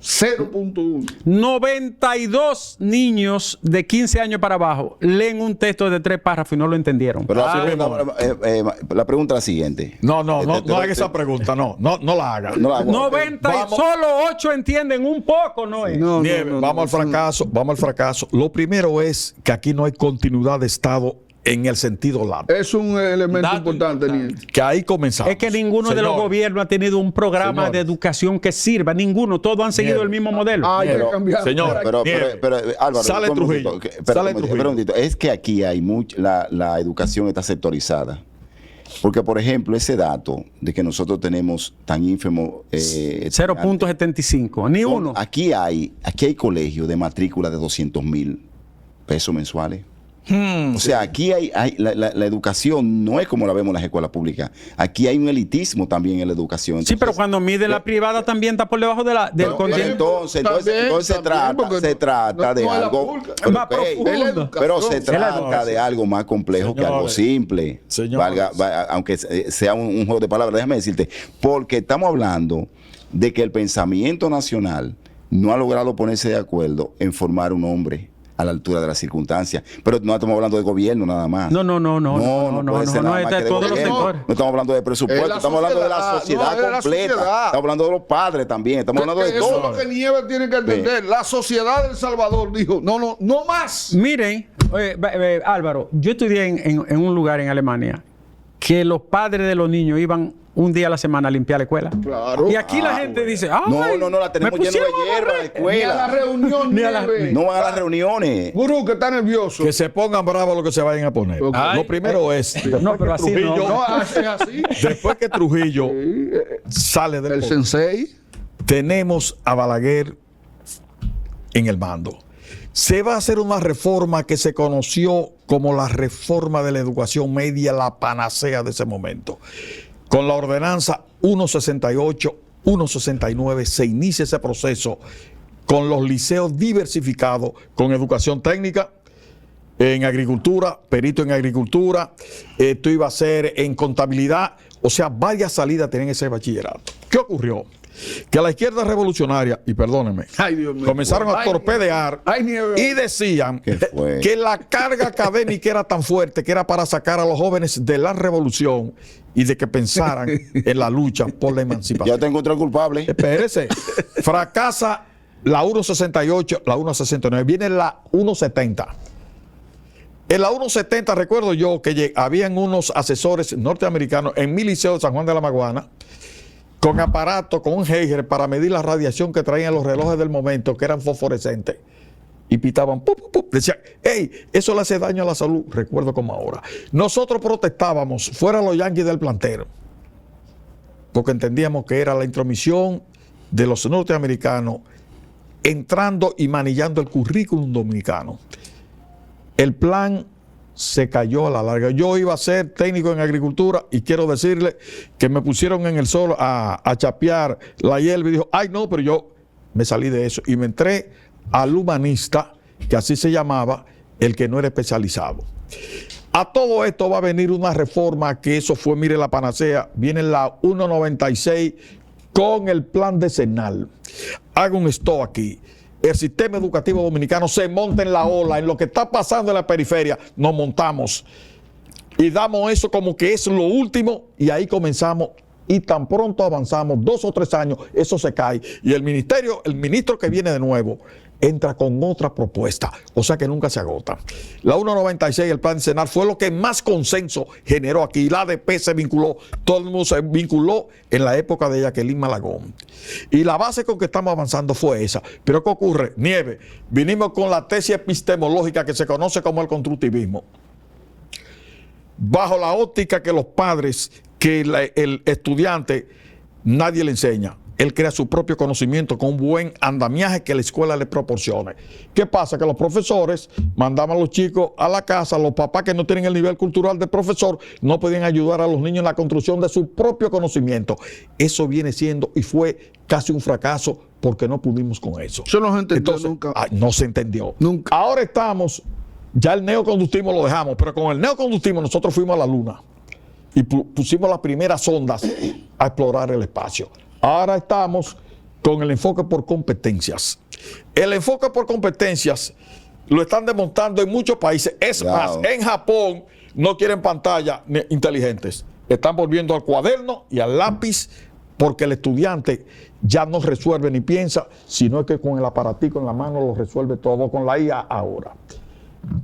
0.1. 92 niños de 15 años para abajo leen un texto de 3 párrafos y no lo entendieron. Pero la pregunta es la siguiente. No haga Te- esa pregunta, no la haga. No la hago. 90 y Vamos. solo 8 entienden un poco, ¿no es? No, Nieves, vamos al fracaso. Lo primero es que aquí no hay continuidad de Estado en el sentido largo. Es un elemento Dato importante, importante. Niel. Que ahí comenzamos. Es que ninguno de los Señor, gobiernos ha tenido un programa Señores. de educación que sirva. Ninguno. Todos han seguido Nieves. el mismo modelo. Hay que Pero, cambiar. señor, Pero, Nieves. Álvaro, Sale un Trujillo. momentito, espera Sale un momentito, Trujillo. espera un momentito. Es que aquí hay la educación está sectorizada. Porque, por ejemplo, ese dato de que nosotros tenemos tan ínfimo... 0.75. Ni uno. Aquí hay colegios de matrícula de 200,000 pesos mensuales. O sea, aquí hay la educación no es como la vemos en las escuelas públicas. Aquí hay un elitismo también en la educación. Sí, pero Entonces, cuando mide la privada también está por debajo de del Pero, continente. entonces También, se trata de no es la algo pública. pero, Más profundo. Es la educación. pero se Es la trata educación. de algo más complejo que algo Señores, simple. señores. Aunque sea un juego de palabras, déjame decirte, porque estamos hablando de que el pensamiento nacional no ha logrado ponerse de acuerdo en formar un hombre a la altura de las circunstancias. Pero no estamos hablando de gobierno nada más. No, puede ser nada es más de que de todos los gobierno. sectores. No estamos hablando de presupuesto, Es la estamos hablando de la sociedad, sociedad no, es la completa. sociedad. Estamos hablando de los padres también, estamos hablando de Eso es todo. lo que Nieves tiene que entender. La sociedad del Salvador dijo, no más. Miren, Álvaro, yo estudié en un lugar en Alemania que los padres de los niños iban un día a la semana a limpiar la escuela. Claro. Y aquí la gente dice, ¡ay! No, la tenemos me lleno de pusieron a hierba, barrer". de Ni a la escuela. reunión, Ni a la- Nieves. No van a las reuniones. Gurú, que está nervioso. Que se pongan bravos lo que se vayan a poner. Ok. Lo primero es, No, pero así no. Es así. después que Trujillo sale del El poder, sensei. tenemos a Balaguer en el mando. Se va a hacer una reforma que se conoció como la reforma de la educación media, la panacea de ese momento. Con la ordenanza 168, 169 se inicia ese proceso con los liceos diversificados, con educación técnica, en agricultura, perito en agricultura, esto iba a ser en contabilidad, o sea, varias salidas tienen ese bachillerato. ¿Qué ocurrió? Que la izquierda revolucionaria, y perdónenme, Ay, Dios mío. comenzaron a Ay, torpedear ay, Nieves. y decían ¿Qué fue? que la carga académica era tan fuerte que era para sacar a los jóvenes de la revolución y de que pensaran en la lucha por la emancipación. Ya te encontré el culpable. Espérese. Fracasa la 168, la 169. Viene la 170. En la 170 recuerdo yo que habían unos asesores norteamericanos en mi liceo de San Juan de la Maguana con aparato, con un Geiger para medir la radiación que traían los relojes del momento, que eran fosforescentes. Y pitaban, ¡pup, pup, pup! Decían, ¡hey! Eso le hace daño a la salud. Recuerdo como ahora. Nosotros protestábamos, fuera los yanquis del plantero, porque entendíamos que era la intromisión de los norteamericanos entrando y manillando el currículum dominicano. El plan se cayó a la larga. Yo iba a ser técnico en agricultura y quiero decirle que me pusieron en el sol a chapear la hierba y dijo, ay no, pero yo me salí de eso y me entré al humanista, que así se llamaba, el que no era especializado. A todo esto va a venir una reforma que eso fue, mire la panacea, viene la 196 con el plan decenal. Hago un stop aquí. El sistema educativo dominicano se monta en la ola, en lo que está pasando en la periferia, nos montamos y damos eso como que es lo último y ahí comenzamos y tan pronto avanzamos 2 o 3 años, eso se cae. Y el ministro que viene de nuevo, entra con otra propuesta, o sea que nunca se agota. La 196, el plan decenal, fue lo que más consenso generó aquí. La ADP se vinculó, todo el mundo se vinculó en la época de Jacqueline Malagón. Y la base con que estamos avanzando fue esa. Pero ¿qué ocurre? Nieve, vinimos con la tesis epistemológica que se conoce como el constructivismo. Bajo la óptica que los padres, que el estudiante, nadie le enseña. Él crea su propio conocimiento con un buen andamiaje que la escuela le proporcione. ¿Qué pasa? Que los profesores mandaban a los chicos a la casa, los papás que no tienen el nivel cultural del profesor no podían ayudar a los niños en la construcción de su propio conocimiento. Eso viene siendo y fue casi un fracaso porque no pudimos con eso. Eso no se entendió. Entonces, nunca. No se entendió. Nunca. Ahora estamos, ya el neoconductismo lo dejamos, pero con el neoconductismo nosotros fuimos a la luna y pusimos las primeras sondas a explorar el espacio. Ahora estamos con el enfoque por competencias. El enfoque por competencias lo están demostrando en muchos países. Es más, en Japón no quieren pantallas inteligentes. Están volviendo al cuaderno y al lápiz porque el estudiante ya no resuelve ni piensa, sino que con el aparatico en la mano lo resuelve todo con la IA ahora.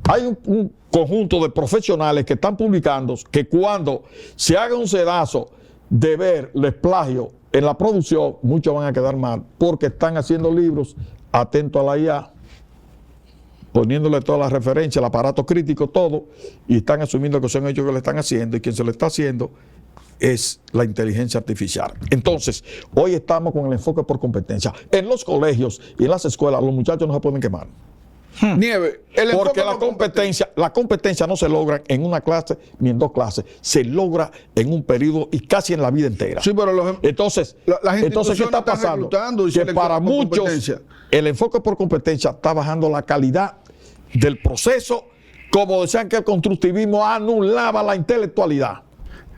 Hay un conjunto de profesionales que están publicando que cuando se haga un sedazo de ver los plagios en la producción, muchos van a quedar mal porque están haciendo libros atentos a la IA, poniéndole todas las referencias, el aparato crítico, todo, y están asumiendo que son ellos que lo están haciendo y quien se lo está haciendo es la inteligencia artificial. Entonces, hoy estamos con el enfoque por competencia. En los colegios y en las escuelas los muchachos no se pueden quemar. Nieve, Porque la competencia no se logra en una clase ni en 2 clases, se logra en un periodo y casi en la vida entera. Sí, pero entonces, las ¿qué está pasando? Que para muchos el enfoque por competencia está bajando la calidad del proceso, como decían que el constructivismo anulaba la intelectualidad.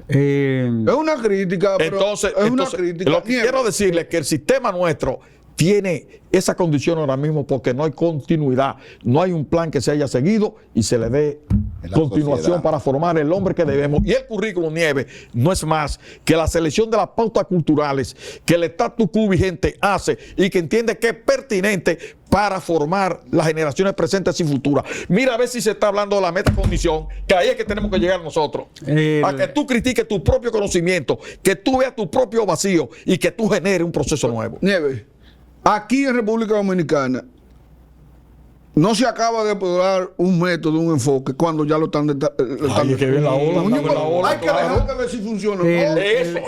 Es una crítica, pero Entonces, una crítica. lo que Nieve. quiero decirle es que el sistema nuestro tiene esa condición ahora mismo porque no hay continuidad, no hay un plan que se haya seguido y se le dé En la continuación sociedad. para formar el hombre que debemos. Y el currículum Nieve no es más que la selección de las pautas culturales que el status quo vigente hace y que entiende que es pertinente para formar las generaciones presentes y futuras. Mira a ver si se está hablando de la metacondición, que ahí es que tenemos que llegar nosotros. A que tú critiques tu propio conocimiento, que tú veas tu propio vacío y que tú generes un proceso nuevo. Nieve, aquí en República Dominicana no se acaba de explorar un método, un enfoque, cuando ya lo están... Ay, es que ve la ola, Coño, ve la ola, hay que claro. dejar de ver si funciona o no.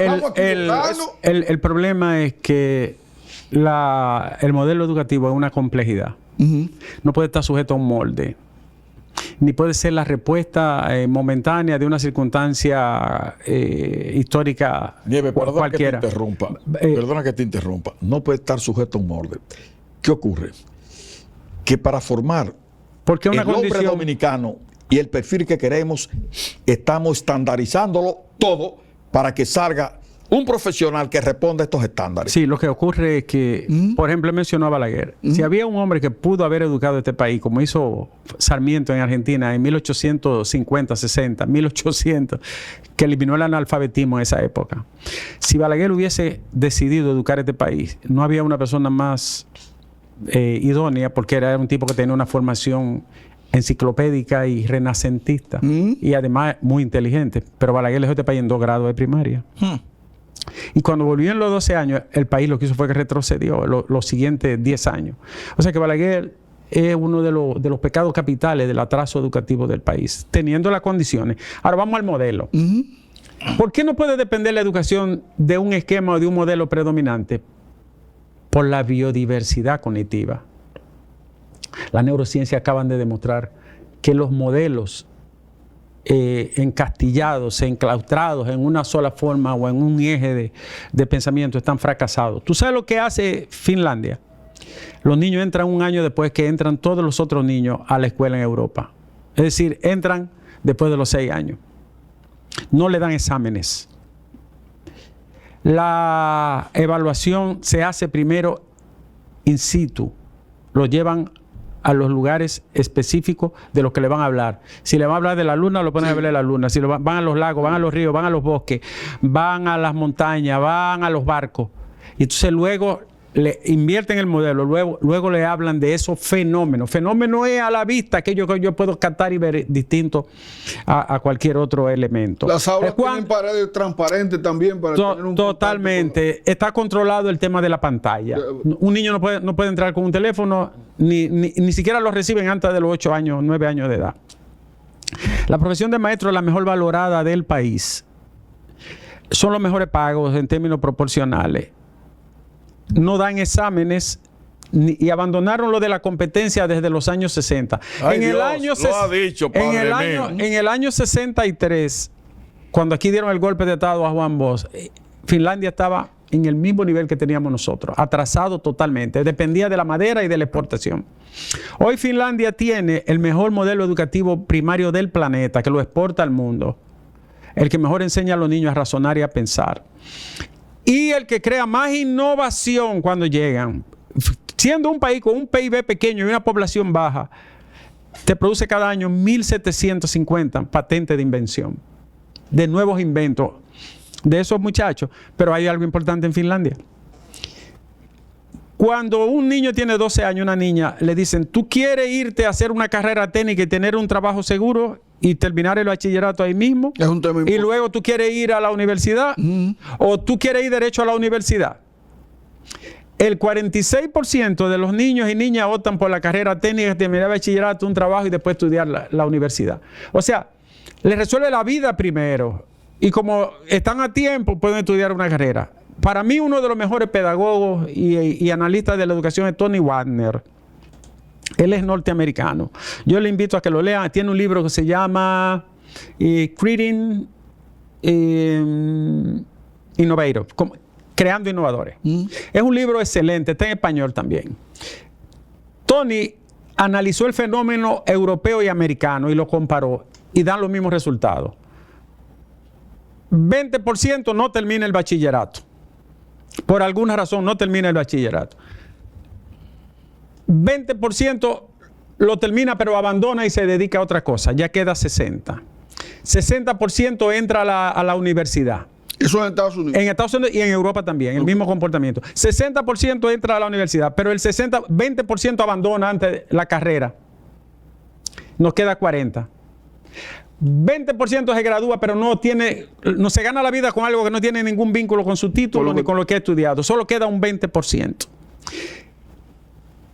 Vamos a equivocarnos. El problema es que el modelo educativo es una complejidad. No puede estar sujeto a un molde, ni puede ser la respuesta momentánea de una circunstancia histórica Nieve, perdona cualquiera. que te interrumpa. Perdona que te interrumpa. No puede estar sujeto a un molde. ¿Qué ocurre? Que para formar Porque una el hombre condición dominicano y el perfil que queremos, estamos estandarizándolo todo para que salga un profesional que responda a estos estándares. Sí, lo que ocurre es que, por ejemplo, él mencionó a Balaguer. Si había un hombre que pudo haber educado este país, como hizo Sarmiento en Argentina en 1850, 60, 1800, que eliminó el analfabetismo en esa época. Si Balaguer hubiese decidido educar este país, no había una persona más idónea, porque era un tipo que tenía una formación enciclopédica y renacentista, y además muy inteligente. Pero Balaguer dejó este país en 2 grados de primaria. Y cuando volvió en los 12 años, el país lo que hizo fue que retrocedió los siguientes 10 años. O sea que Balaguer es uno de los pecados capitales del atraso educativo del país, teniendo las condiciones. Ahora vamos al modelo. ¿Por qué no puede depender la educación de un esquema o de un modelo predominante? Por la biodiversidad cognitiva. Las neurociencias acaban de demostrar que los modelos encastillados, enclaustrados en una sola forma o en un eje de pensamiento están fracasados. ¿Tú sabes lo que hace Finlandia? Los niños entran un año después que entran todos los otros niños a la escuela en Europa. Es decir, entran después de los 6 años. No le dan exámenes. La evaluación se hace primero in situ. Lo llevan a los lugares específicos de los que le van a hablar. Si le van a hablar de la luna, lo ponen a ver la luna. Si van a los lagos, van a los ríos, van a los bosques, van a las montañas, van a los barcos. Y entonces luego le invierten el modelo, luego le hablan de esos fenómenos. Fenómeno es a la vista, aquello que yo puedo captar y ver distinto a cualquier otro elemento. Las aulas tienen paredes transparentes también para tener un totalmente. Está controlado el tema de la pantalla. Un niño no puede entrar con un teléfono, ni siquiera lo reciben antes de los 8 años, 9 años de edad. La profesión de maestro es la mejor valorada del país. Son los mejores pagos en términos proporcionales. No dan exámenes y abandonaron lo de la competencia desde los años 60. Ay, en, el Dios, año lo ha dicho, padre mío. en el año 63, cuando aquí dieron el golpe de Estado a Juan Bosch, Finlandia estaba en el mismo nivel que teníamos nosotros, atrasado totalmente, dependía de la madera y de la exportación. Hoy Finlandia tiene el mejor modelo educativo primario del planeta, que lo exporta al mundo, el que mejor enseña a los niños a razonar y a pensar. Y el que crea más innovación cuando llegan. Siendo un país con un PIB pequeño y una población baja, te produce cada año 1.750 patentes de invención, de nuevos inventos de esos muchachos. Pero hay algo importante en Finlandia. Cuando un niño tiene 12 años, una niña, le dicen, ¿tú quieres irte a hacer una carrera técnica y tener un trabajo seguro y terminar el bachillerato ahí mismo? Es un tema importante. Y luego tú quieres ir a la universidad, o tú quieres ir derecho a la universidad. El 46% de los niños y niñas optan por la carrera técnica, terminar el bachillerato, un trabajo y después estudiar la universidad. O sea, les resuelve la vida primero. Y como están a tiempo, pueden estudiar una carrera. Para mí, uno de los mejores pedagogos y analistas de la educación es Tony Wagner. Él es norteamericano. Yo le invito a que lo lean. Tiene un libro que se llama Creating Innovators, Creando Innovadores. Es un libro excelente, está en español también. Tony analizó el fenómeno europeo y americano y lo comparó y dan los mismos resultados. 20% no termina el bachillerato. Por alguna razón no termina el bachillerato. 20% lo termina pero abandona y se dedica a otra cosa. Ya queda 60%. 60% entra a la universidad. Eso en Estados Unidos. En Estados Unidos y en Europa también, el mismo comportamiento. 60% entra a la universidad, pero el 20% abandona antes la carrera. Nos queda 40%. 20% se gradúa, pero no se gana la vida con algo que no tiene ningún vínculo con su título ni con lo que ha estudiado. Solo queda un 20%.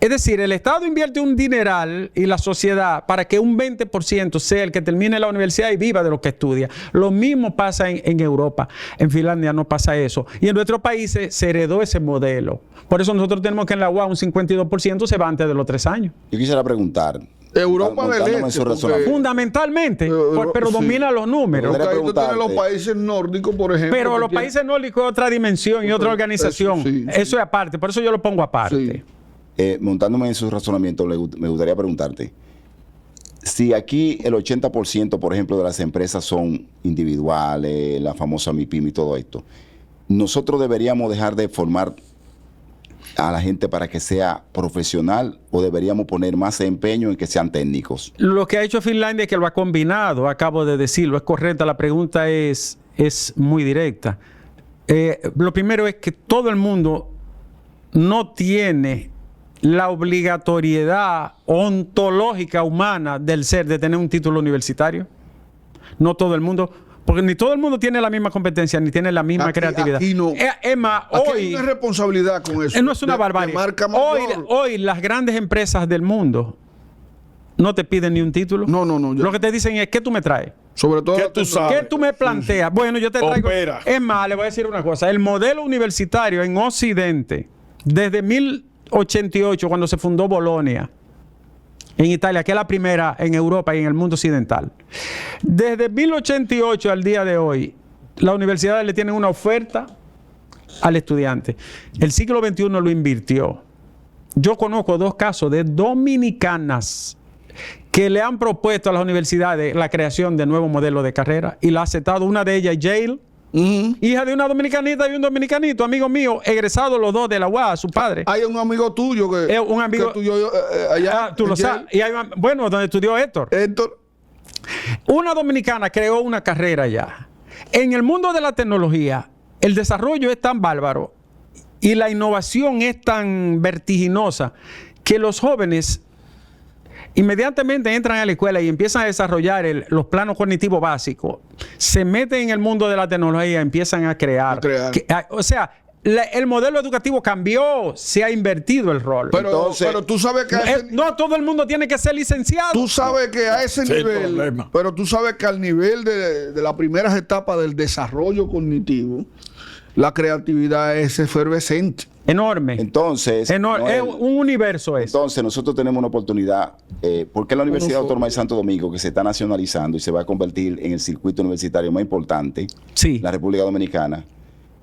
Es decir, el Estado invierte un dineral y la sociedad para que un 20% sea el que termine la universidad y viva de lo que estudia. Lo mismo pasa en Europa. En Finlandia no pasa eso. Y en nuestros países se heredó ese modelo. Por eso nosotros tenemos que en la UAS un 52% se va antes de los 3 años. Yo quisiera preguntar. Europa del Este, fundamentalmente, pero domina los números. Porque ahí tú tienes los países nórdicos, por ejemplo. Pero los países nórdicos es otra dimensión y otra organización. Eso es aparte, por eso yo lo pongo aparte. Montándome en su razonamiento, me gustaría preguntarte, si aquí el 80%, por ejemplo, de las empresas son individuales, la famosa MIPYME y todo esto, ¿nosotros deberíamos dejar de formar a la gente para que sea profesional o deberíamos poner más empeño en que sean técnicos? Lo que ha hecho Finlandia es que lo ha combinado, acabo de decirlo, es correcta, la pregunta es muy directa. Lo primero es que todo el mundo no tiene la obligatoriedad ontológica humana del ser de tener un título universitario. No todo el mundo, porque ni todo el mundo tiene la misma competencia, ni tiene la misma creatividad. Aquí no. Es más, aquí hoy hay una responsabilidad con eso. No es una barbaridad. Hoy las grandes empresas del mundo no te piden ni un título. No. Lo que te dicen es, ¿qué tú me traes? Sobre todo, ¿qué tú sabes? ¿Qué tú me planteas? Bueno, yo te traigo. Opera. Es más, le voy a decir una cosa. El modelo universitario en Occidente, desde 1088, cuando se fundó Bolonia, en Italia, que es la primera en Europa y en el mundo occidental. Desde 1088 al día de hoy, las universidades le tienen una oferta al estudiante. El siglo XXI lo invirtió. Yo conozco 2 casos de dominicanas que le han propuesto a las universidades la creación de nuevos modelos de carrera y la ha aceptado. Una de ellas, Yale, Hija de una dominicanita y un dominicanito, amigo mío, egresados los dos de la UAS, su padre. Hay un amigo tuyo que, Un amigo, que estudió allá. tú lo en Yale. sabes. Y bueno, donde estudió Héctor. Héctor. Una dominicana creó una carrera allá. En el mundo de la tecnología, el desarrollo es tan bárbaro y la innovación es tan vertiginosa que los jóvenes inmediatamente entran a la escuela y empiezan a desarrollar los planos cognitivos básicos, se meten en el mundo de la tecnología, empiezan a crear. O sea, el modelo educativo cambió, se ha invertido el rol. Pero tú sabes que No todo el mundo tiene que ser licenciado. tú sabes que a ese Sí, el nivel, problema. pero tú sabes que al nivel de las primeras etapas del desarrollo cognitivo, la creatividad es efervescente. Enorme. Entonces, Es Noel, un universo eso. entonces nosotros tenemos una oportunidad, porque la Universidad Autónoma de Santo Domingo, que se está nacionalizando y se va a convertir en el circuito universitario más importante Sí. de la República Dominicana,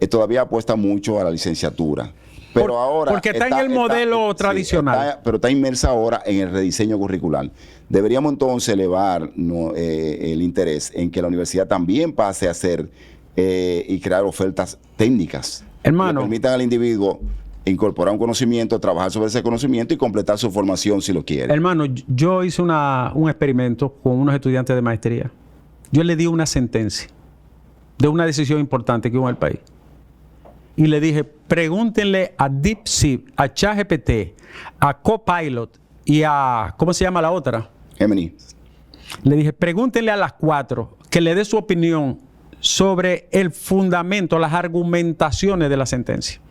todavía apuesta mucho a la licenciatura. Pero ahora porque está en el modelo tradicional. pero está inmersa ahora en el rediseño curricular. Deberíamos entonces elevar el interés en que la universidad también pase a hacer y crear ofertas técnicas. Hermano. Que permitan al individuo incorporar un conocimiento, trabajar sobre ese conocimiento y completar su formación si lo quiere. Hermano, yo hice un experimento con unos estudiantes de maestría. Yo le di una sentencia de una decisión importante que hubo en el país. Y le dije, pregúntenle a DeepSeek, a ChatGPT, a Copilot y a, ¿cómo se llama la otra? Gemini. Le dije, pregúntenle a las 4 que le dé su opinión sobre el fundamento, las argumentaciones de la sentencia.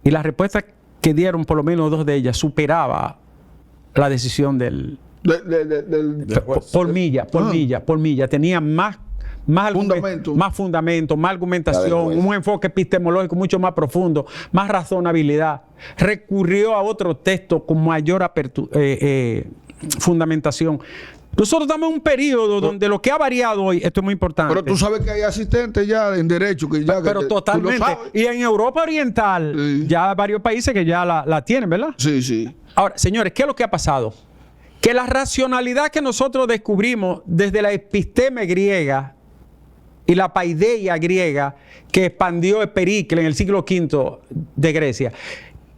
Y la respuesta que dieron, por lo menos 2 de ellas, superaba la decisión del... Por milla. Tenía más Fundamento. más fundamento, más argumentación, Ya después. un enfoque epistemológico mucho más profundo, más razonabilidad. Recurrió a otro texto con mayor fundamentación. Nosotros estamos en un periodo donde lo que ha variado hoy, esto es muy importante. Pero tú sabes que hay asistentes ya en derecho que ya... Pero que tú lo totalmente. sabes. Y en Europa Oriental, Sí. ya hay varios países que ya la tienen, ¿verdad? Sí, sí. Ahora, señores, ¿qué es lo que ha pasado? Que la racionalidad que nosotros descubrimos desde la episteme griega y la paideia griega que expandió Pericles en el siglo V de Grecia,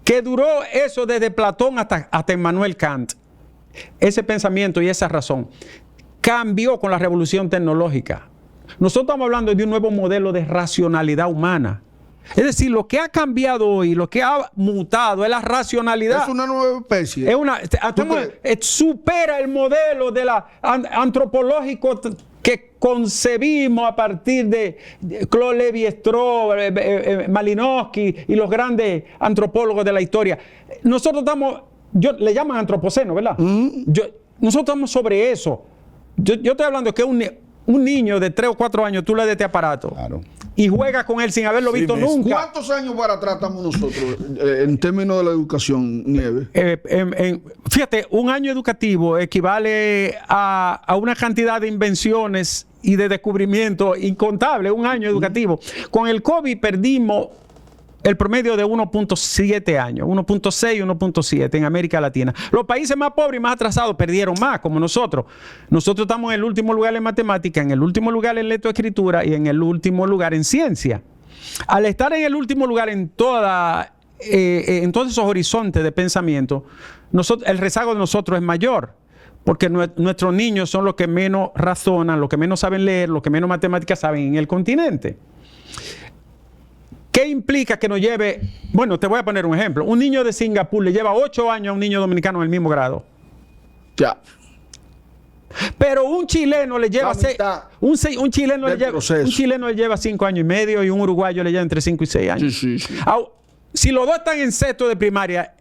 que duró eso desde Platón hasta Immanuel Kant, ese pensamiento y esa razón cambió con la revolución tecnológica. Nosotros estamos hablando de un nuevo modelo de racionalidad humana. Es decir, lo que ha cambiado hoy, lo que ha mutado es la racionalidad. Es una nueva especie. Supera el modelo de la antropológico que concebimos a partir de Claude Lévi-Strauss, Malinowski y los grandes antropólogos de la historia. Nosotros estamos, le llaman antropoceno, ¿verdad? Nosotros estamos sobre eso. Yo estoy hablando que un niño de 3 o 4 años, tú le das este aparato. Claro. Y juega con él sin haberlo visto nunca. ¿Cuántos años para atrás estamos nosotros en términos de la educación, Nieves? Fíjate, un año educativo equivale a una cantidad de invenciones y de descubrimientos incontables, un año educativo. Con el COVID perdimos el promedio de 1.7 años, 1.6, 1.7 en América Latina. Los países más pobres y más atrasados perdieron más, como nosotros. Nosotros estamos en el último lugar en matemática, en el último lugar en lectoescritura y en el último lugar en ciencia. Al estar en el último lugar en todos esos horizontes de pensamiento, el rezago de nosotros es mayor. Porque nuestros niños son los que menos razonan, los que menos saben leer, los que menos matemáticas saben en el continente. ¿Qué implica que nos lleve? Bueno, te voy a poner un ejemplo. Un niño de Singapur le lleva 8 años a un niño dominicano en el mismo grado. Ya. Pero un chileno le lleva un chileno le lleva 5 años y medio y un uruguayo le lleva entre 5 y 6 años. Sí, sí, sí. Si los dos están en sexto de primaria,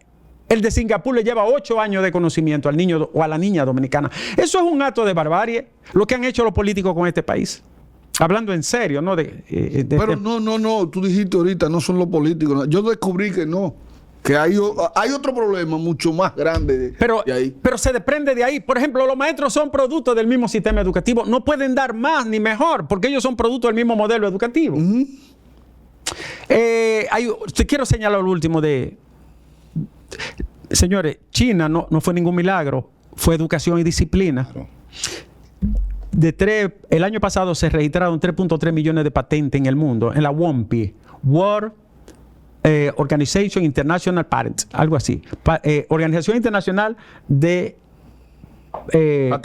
el de Singapur le lleva 8 años de conocimiento al niño o a la niña dominicana. Eso es un acto de barbarie, lo que han hecho los políticos con este país. Hablando en serio, ¿no? Pero no, tú dijiste ahorita, no son los políticos. Yo descubrí que no, que hay otro problema mucho más grande de ahí. Pero se desprende de ahí. Por ejemplo, los maestros son productos del mismo sistema educativo. No pueden dar más ni mejor, porque ellos son productos del mismo modelo educativo. Te quiero señalar lo último señores, China no fue ningún milagro, fue educación y disciplina. Claro. el año pasado se registraron 3.3 millones de patentes en el mundo, en la WOMPI, World Organization International Patents, algo así. Organización Internacional de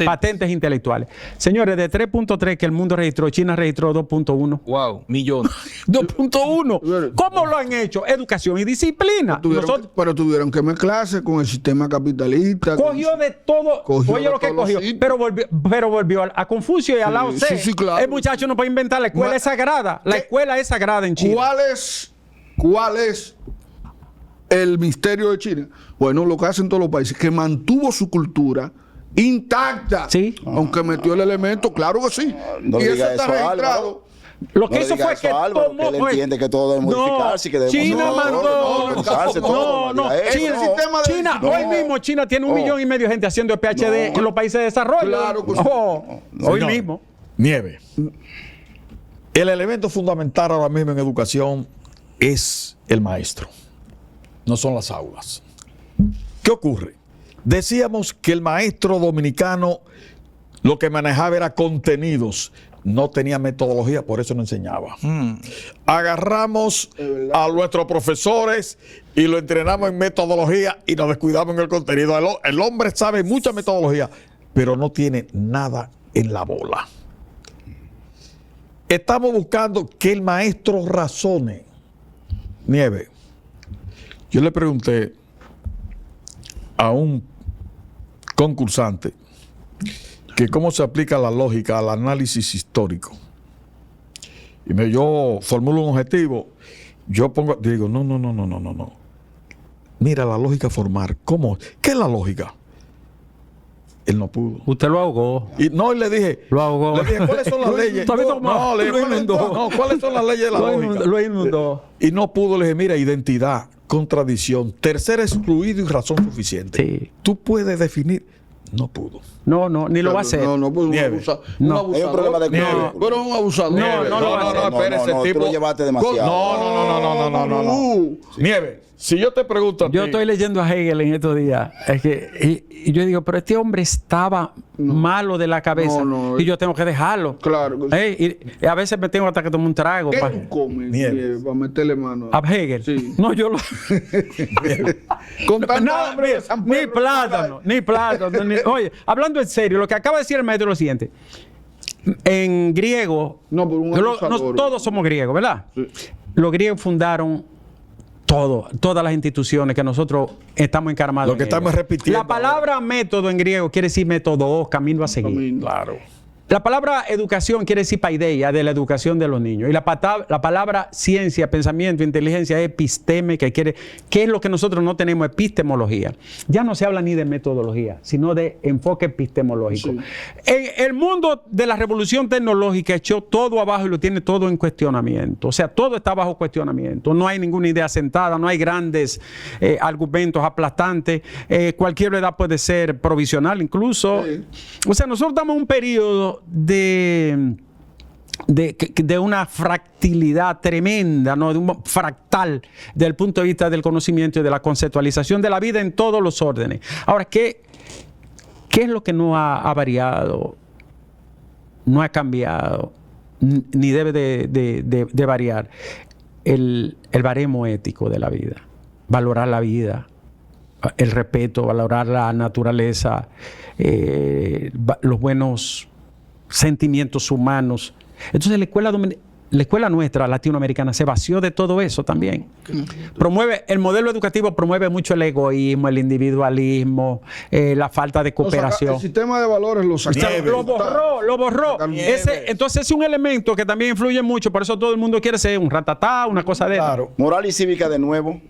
patentes intelectuales. Señores, de 3.3 que el mundo registró, China registró 2.1. Wow, millones. 2.1. ¿Cómo lo han hecho? Educación y disciplina. Pero tuvieron que mezclarse con el sistema capitalista. Cogió de todo. Cogió Oye de lo que todos los cogió. sitios. Pero volvió a Confucio y a Lao Tse. sí, claro. El muchacho no puede inventar. La escuela es sagrada. La escuela es sagrada en China. ¿Cuál es el misterio de China? Bueno, lo que hacen todos los países, que mantuvo su cultura intacta. Sí. Aunque metió el elemento, claro que sí. No y le eso diga está eso a registrado. Álvaro. Lo que No le hizo diga fue eso que a Álvaro, tomó. que él entiende que todo debe modificarse y que debemos China no, mandó. modificarse todo, No. diga eso. China, el sistema de China, disciplina. hoy mismo China tiene 1,5 millones de gente haciendo PhD en los países de desarrollo. Claro que sí. Hoy Señor, mismo. Nieve. El elemento fundamental ahora mismo en educación es el maestro, no son las aulas. ¿Qué ocurre? Decíamos que el maestro dominicano lo que manejaba era contenidos, no tenía metodología, por eso no enseñaba. Agarramos a nuestros profesores y lo entrenamos en metodología y nos descuidamos en el contenido. El hombre sabe mucha metodología, pero no tiene nada en la bola. Estamos buscando que el maestro razone. Nieve, yo le pregunté a un concursante que cómo se aplica la lógica al análisis histórico. Y yo formulo un objetivo, digo, no. Mira la lógica formar. ¿Cómo? ¿Qué es la lógica? Él no pudo. Usted lo ahogó. Y le dije, Lo ahogó. le dije, ¿cuáles son las leyes? ¿Cuáles son las leyes de la lógica? Lo inundó. Y no pudo. Le dije, mira, identidad, contradicción, tercer excluido y razón suficiente. Sí. Tú puedes definir. No pudo. No, ni lo va a hacer. No, pues un Nieve. abusador. No. Hay un problema de Nieve. Pero un abusador. No lo va a hacer. espérese, tú tipo. lo llevaste demasiado. No. Nieve, si yo te pregunto a Yo ti, estoy leyendo a Hegel en estos días. Es que, y yo digo, pero este hombre estaba malo de la cabeza. No, y yo tengo que dejarlo. Claro. Y a veces me tengo hasta que tomar un trago. ¿Qué pa- tú comes Nieve. para meterle mano? ¿A Hegel? Sí. No, yo lo. Con tanta Nada, hambre de mira, San ni Pedro, plátano, ni plátano. Oye, hablando en serio, lo que acaba de decir el maestro es lo siguiente. En griego, No, por un abusador. todos somos griegos, ¿verdad? Sí. Los griegos fundaron todas las instituciones que nosotros estamos encaramados. Lo que en estamos ellas. repitiendo La palabra método en griego quiere decir método, camino a seguir. Camino. claro. La palabra educación quiere decir paideia, de la educación de los niños. Y la palabra ciencia, pensamiento, inteligencia es episteme, que es lo que nosotros no tenemos, epistemología. Ya no se habla ni de metodología, sino de enfoque epistemológico. Sí. En el mundo de la revolución tecnológica echó todo abajo y lo tiene todo en cuestionamiento. O sea, todo está bajo cuestionamiento. No hay ninguna idea sentada, no hay grandes argumentos aplastantes. Cualquier edad puede ser provisional incluso. Sí. O sea, nosotros estamos en un periodo de una fractilidad tremenda, ¿no? De un fractal desde el punto de vista del conocimiento y de la conceptualización de la vida en todos los órdenes. Ahora, ¿qué es lo que no ha variado? No ha cambiado, ni debe de variar. El baremo ético de la vida. Valorar la vida, el respeto, valorar la naturaleza, los buenos sentimientos humanos. Entonces la escuela nuestra latinoamericana se vació de todo eso también. El modelo educativo promueve mucho el egoísmo, el individualismo, la falta de cooperación. El sistema de valores lo sacó. Lo borró. Entonces es un elemento que también influye mucho, por eso todo el mundo quiere ser un ratatá, una cosa de Claro. Moral y cívica de nuevo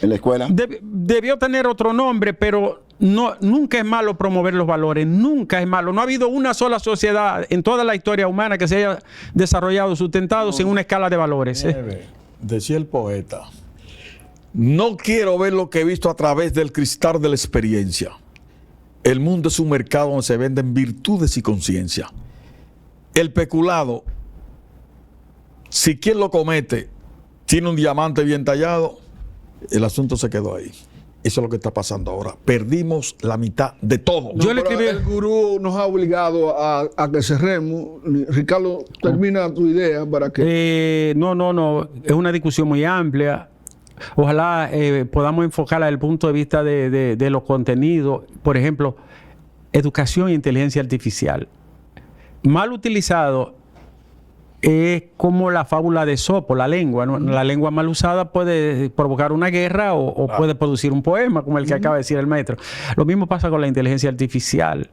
en la escuela. Debió tener otro nombre, pero nunca es malo promover los valores, nunca es malo. No ha habido una sola sociedad en toda la historia humana que se haya desarrollado, sustentado sin una escala de valores. Decía el poeta, no quiero ver lo que he visto a través del cristal de la experiencia. El mundo es un mercado donde se venden virtudes y conciencia. El peculado, si quien lo comete tiene un diamante bien tallado, el asunto se quedó ahí. Eso es lo que está pasando ahora. Perdimos la mitad de todo. No, Yo le pero escribí- el gurú nos ha obligado a que cerremos. Ricardo, termina tu idea para que... No. Es una discusión muy amplia. Ojalá podamos enfocarla desde el punto de vista de los contenidos. Por ejemplo, educación e inteligencia artificial. Mal utilizado es como la fábula de Esopo, la lengua, ¿no? La lengua mal usada puede provocar una guerra o puede producir un poema, como el que acaba de decir el maestro. Lo mismo pasa con la inteligencia artificial.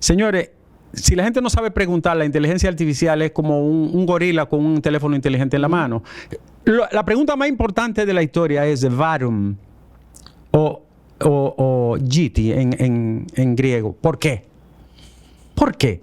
Señores, si la gente no sabe preguntar, la inteligencia artificial es como un gorila con un teléfono inteligente en la mano. La pregunta más importante de la historia es varum o giti en griego. ¿Por qué? ¿Por qué?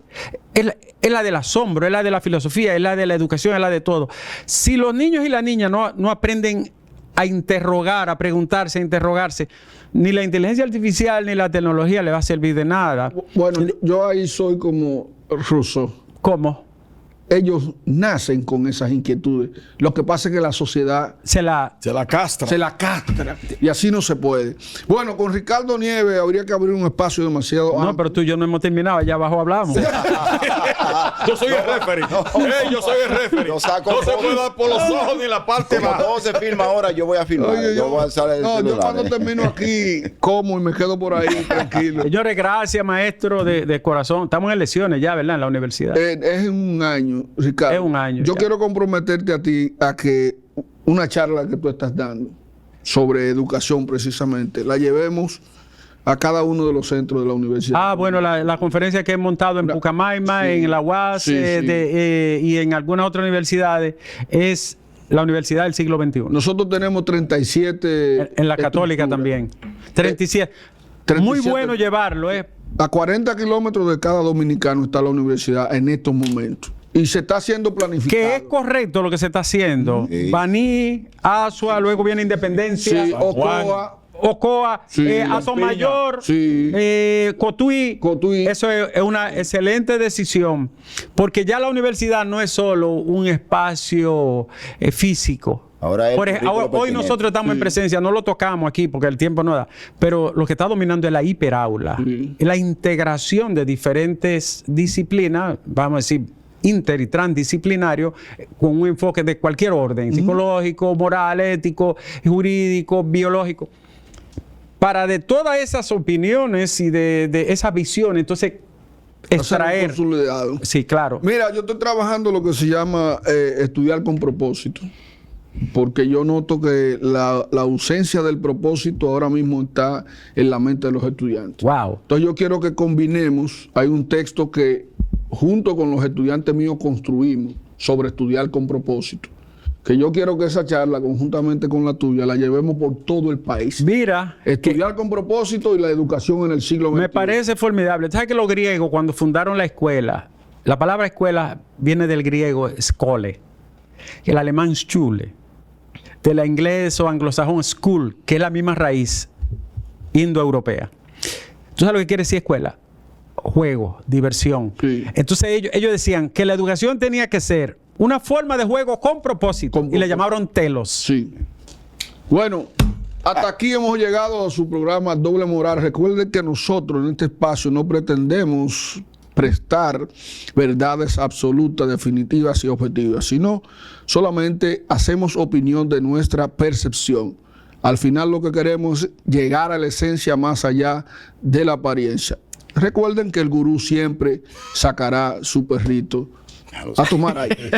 Es la del asombro, es la de la filosofía, es la de la educación, es la de todo. Si los niños y las niñas no aprenden a interrogar, a preguntarse, a interrogarse, ni la inteligencia artificial ni la tecnología le va a servir de nada. Bueno, yo ahí soy como Rousseau. ¿Cómo? Ellos nacen con esas inquietudes. Lo que pasa es que la sociedad Se la castra. se la castra y así no se puede. Bueno, con Ricardo Nieves habría que abrir un espacio demasiado No, amplio. pero tú y yo no hemos terminado, allá abajo hablamos. Yo soy el referee. Yo soy el referee. Lo saco No se todo. puede dar por los ojos ni la parte Como baja. todo se firma ahora, yo voy a firmar. Oye, yo voy a alzar el yo celular. cuando termino aquí como y me quedo por ahí tranquilo. Señores, gracias, maestro de corazón. Estamos en elecciones ya, ¿verdad? En la universidad. Es un año, Ricardo. Es un año, Yo ya. quiero comprometerte a ti a que una charla que tú estás dando sobre educación precisamente la llevemos a cada uno de los centros de la universidad. Ah, bueno, la conferencia que he montado en Pucamaima, sí. en la UAS Sí, sí. y en algunas otras universidades es la Universidad del Siglo XXI. Nosotros tenemos 37... En la Católica estructuras. también. 37. 37. Muy bueno llevarlo, ¿eh? A 40 kilómetros de cada dominicano está la universidad en estos momentos. Y se está haciendo planificado. Que es correcto lo que se está haciendo. Sí. Baní, Asua, luego viene Independencia, Sí, San Juan. Ocoa, Sí. Atomayor, Sí. Cotuí. Cotuí. Eso es una excelente decisión, porque ya la universidad no es solo un espacio físico. Ahora es currículo Hoy pertinente. nosotros estamos en presencia, no lo tocamos aquí porque el tiempo no da, pero lo que está dominando es la hiperaula, Sí. la integración de diferentes disciplinas, vamos a decir, inter y transdisciplinario, con un enfoque de cualquier orden, psicológico, moral, ético, jurídico, biológico. Para de todas esas opiniones y de esas visiones, entonces extraer. Consolidado. Sí, claro. Mira, yo estoy trabajando lo que se llama estudiar con propósito. Porque yo noto que la ausencia del propósito ahora mismo está en la mente de los estudiantes. Wow. Entonces yo quiero que combinemos, hay un texto que junto con los estudiantes míos construimos sobre estudiar con propósito. Que yo quiero que esa charla, conjuntamente con la tuya, la llevemos por todo el país. Mira, Estudiar con propósito y la educación en el siglo XXI. me parece formidable. ¿Sabes que los griegos, cuando fundaron la escuela, la palabra escuela viene del griego skole, el alemán schule, de la inglés o anglosajón school, que es la misma raíz indoeuropea. ¿Tú sabes lo que quiere decir escuela? Juego, diversión. Sí. Entonces ellos decían que la educación tenía que ser una forma de juego con propósito. Con Y le propósito. llamaron telos. Sí. Bueno, hasta aquí hemos llegado a su programa Doble Moral. Recuerden que nosotros en este espacio no pretendemos prestar verdades absolutas, definitivas y objetivas, sino solamente hacemos opinión de nuestra percepción. Al final lo que queremos es llegar a la esencia más allá de la apariencia. Recuerden que el gurú siempre sacará su perrito a tomar aire.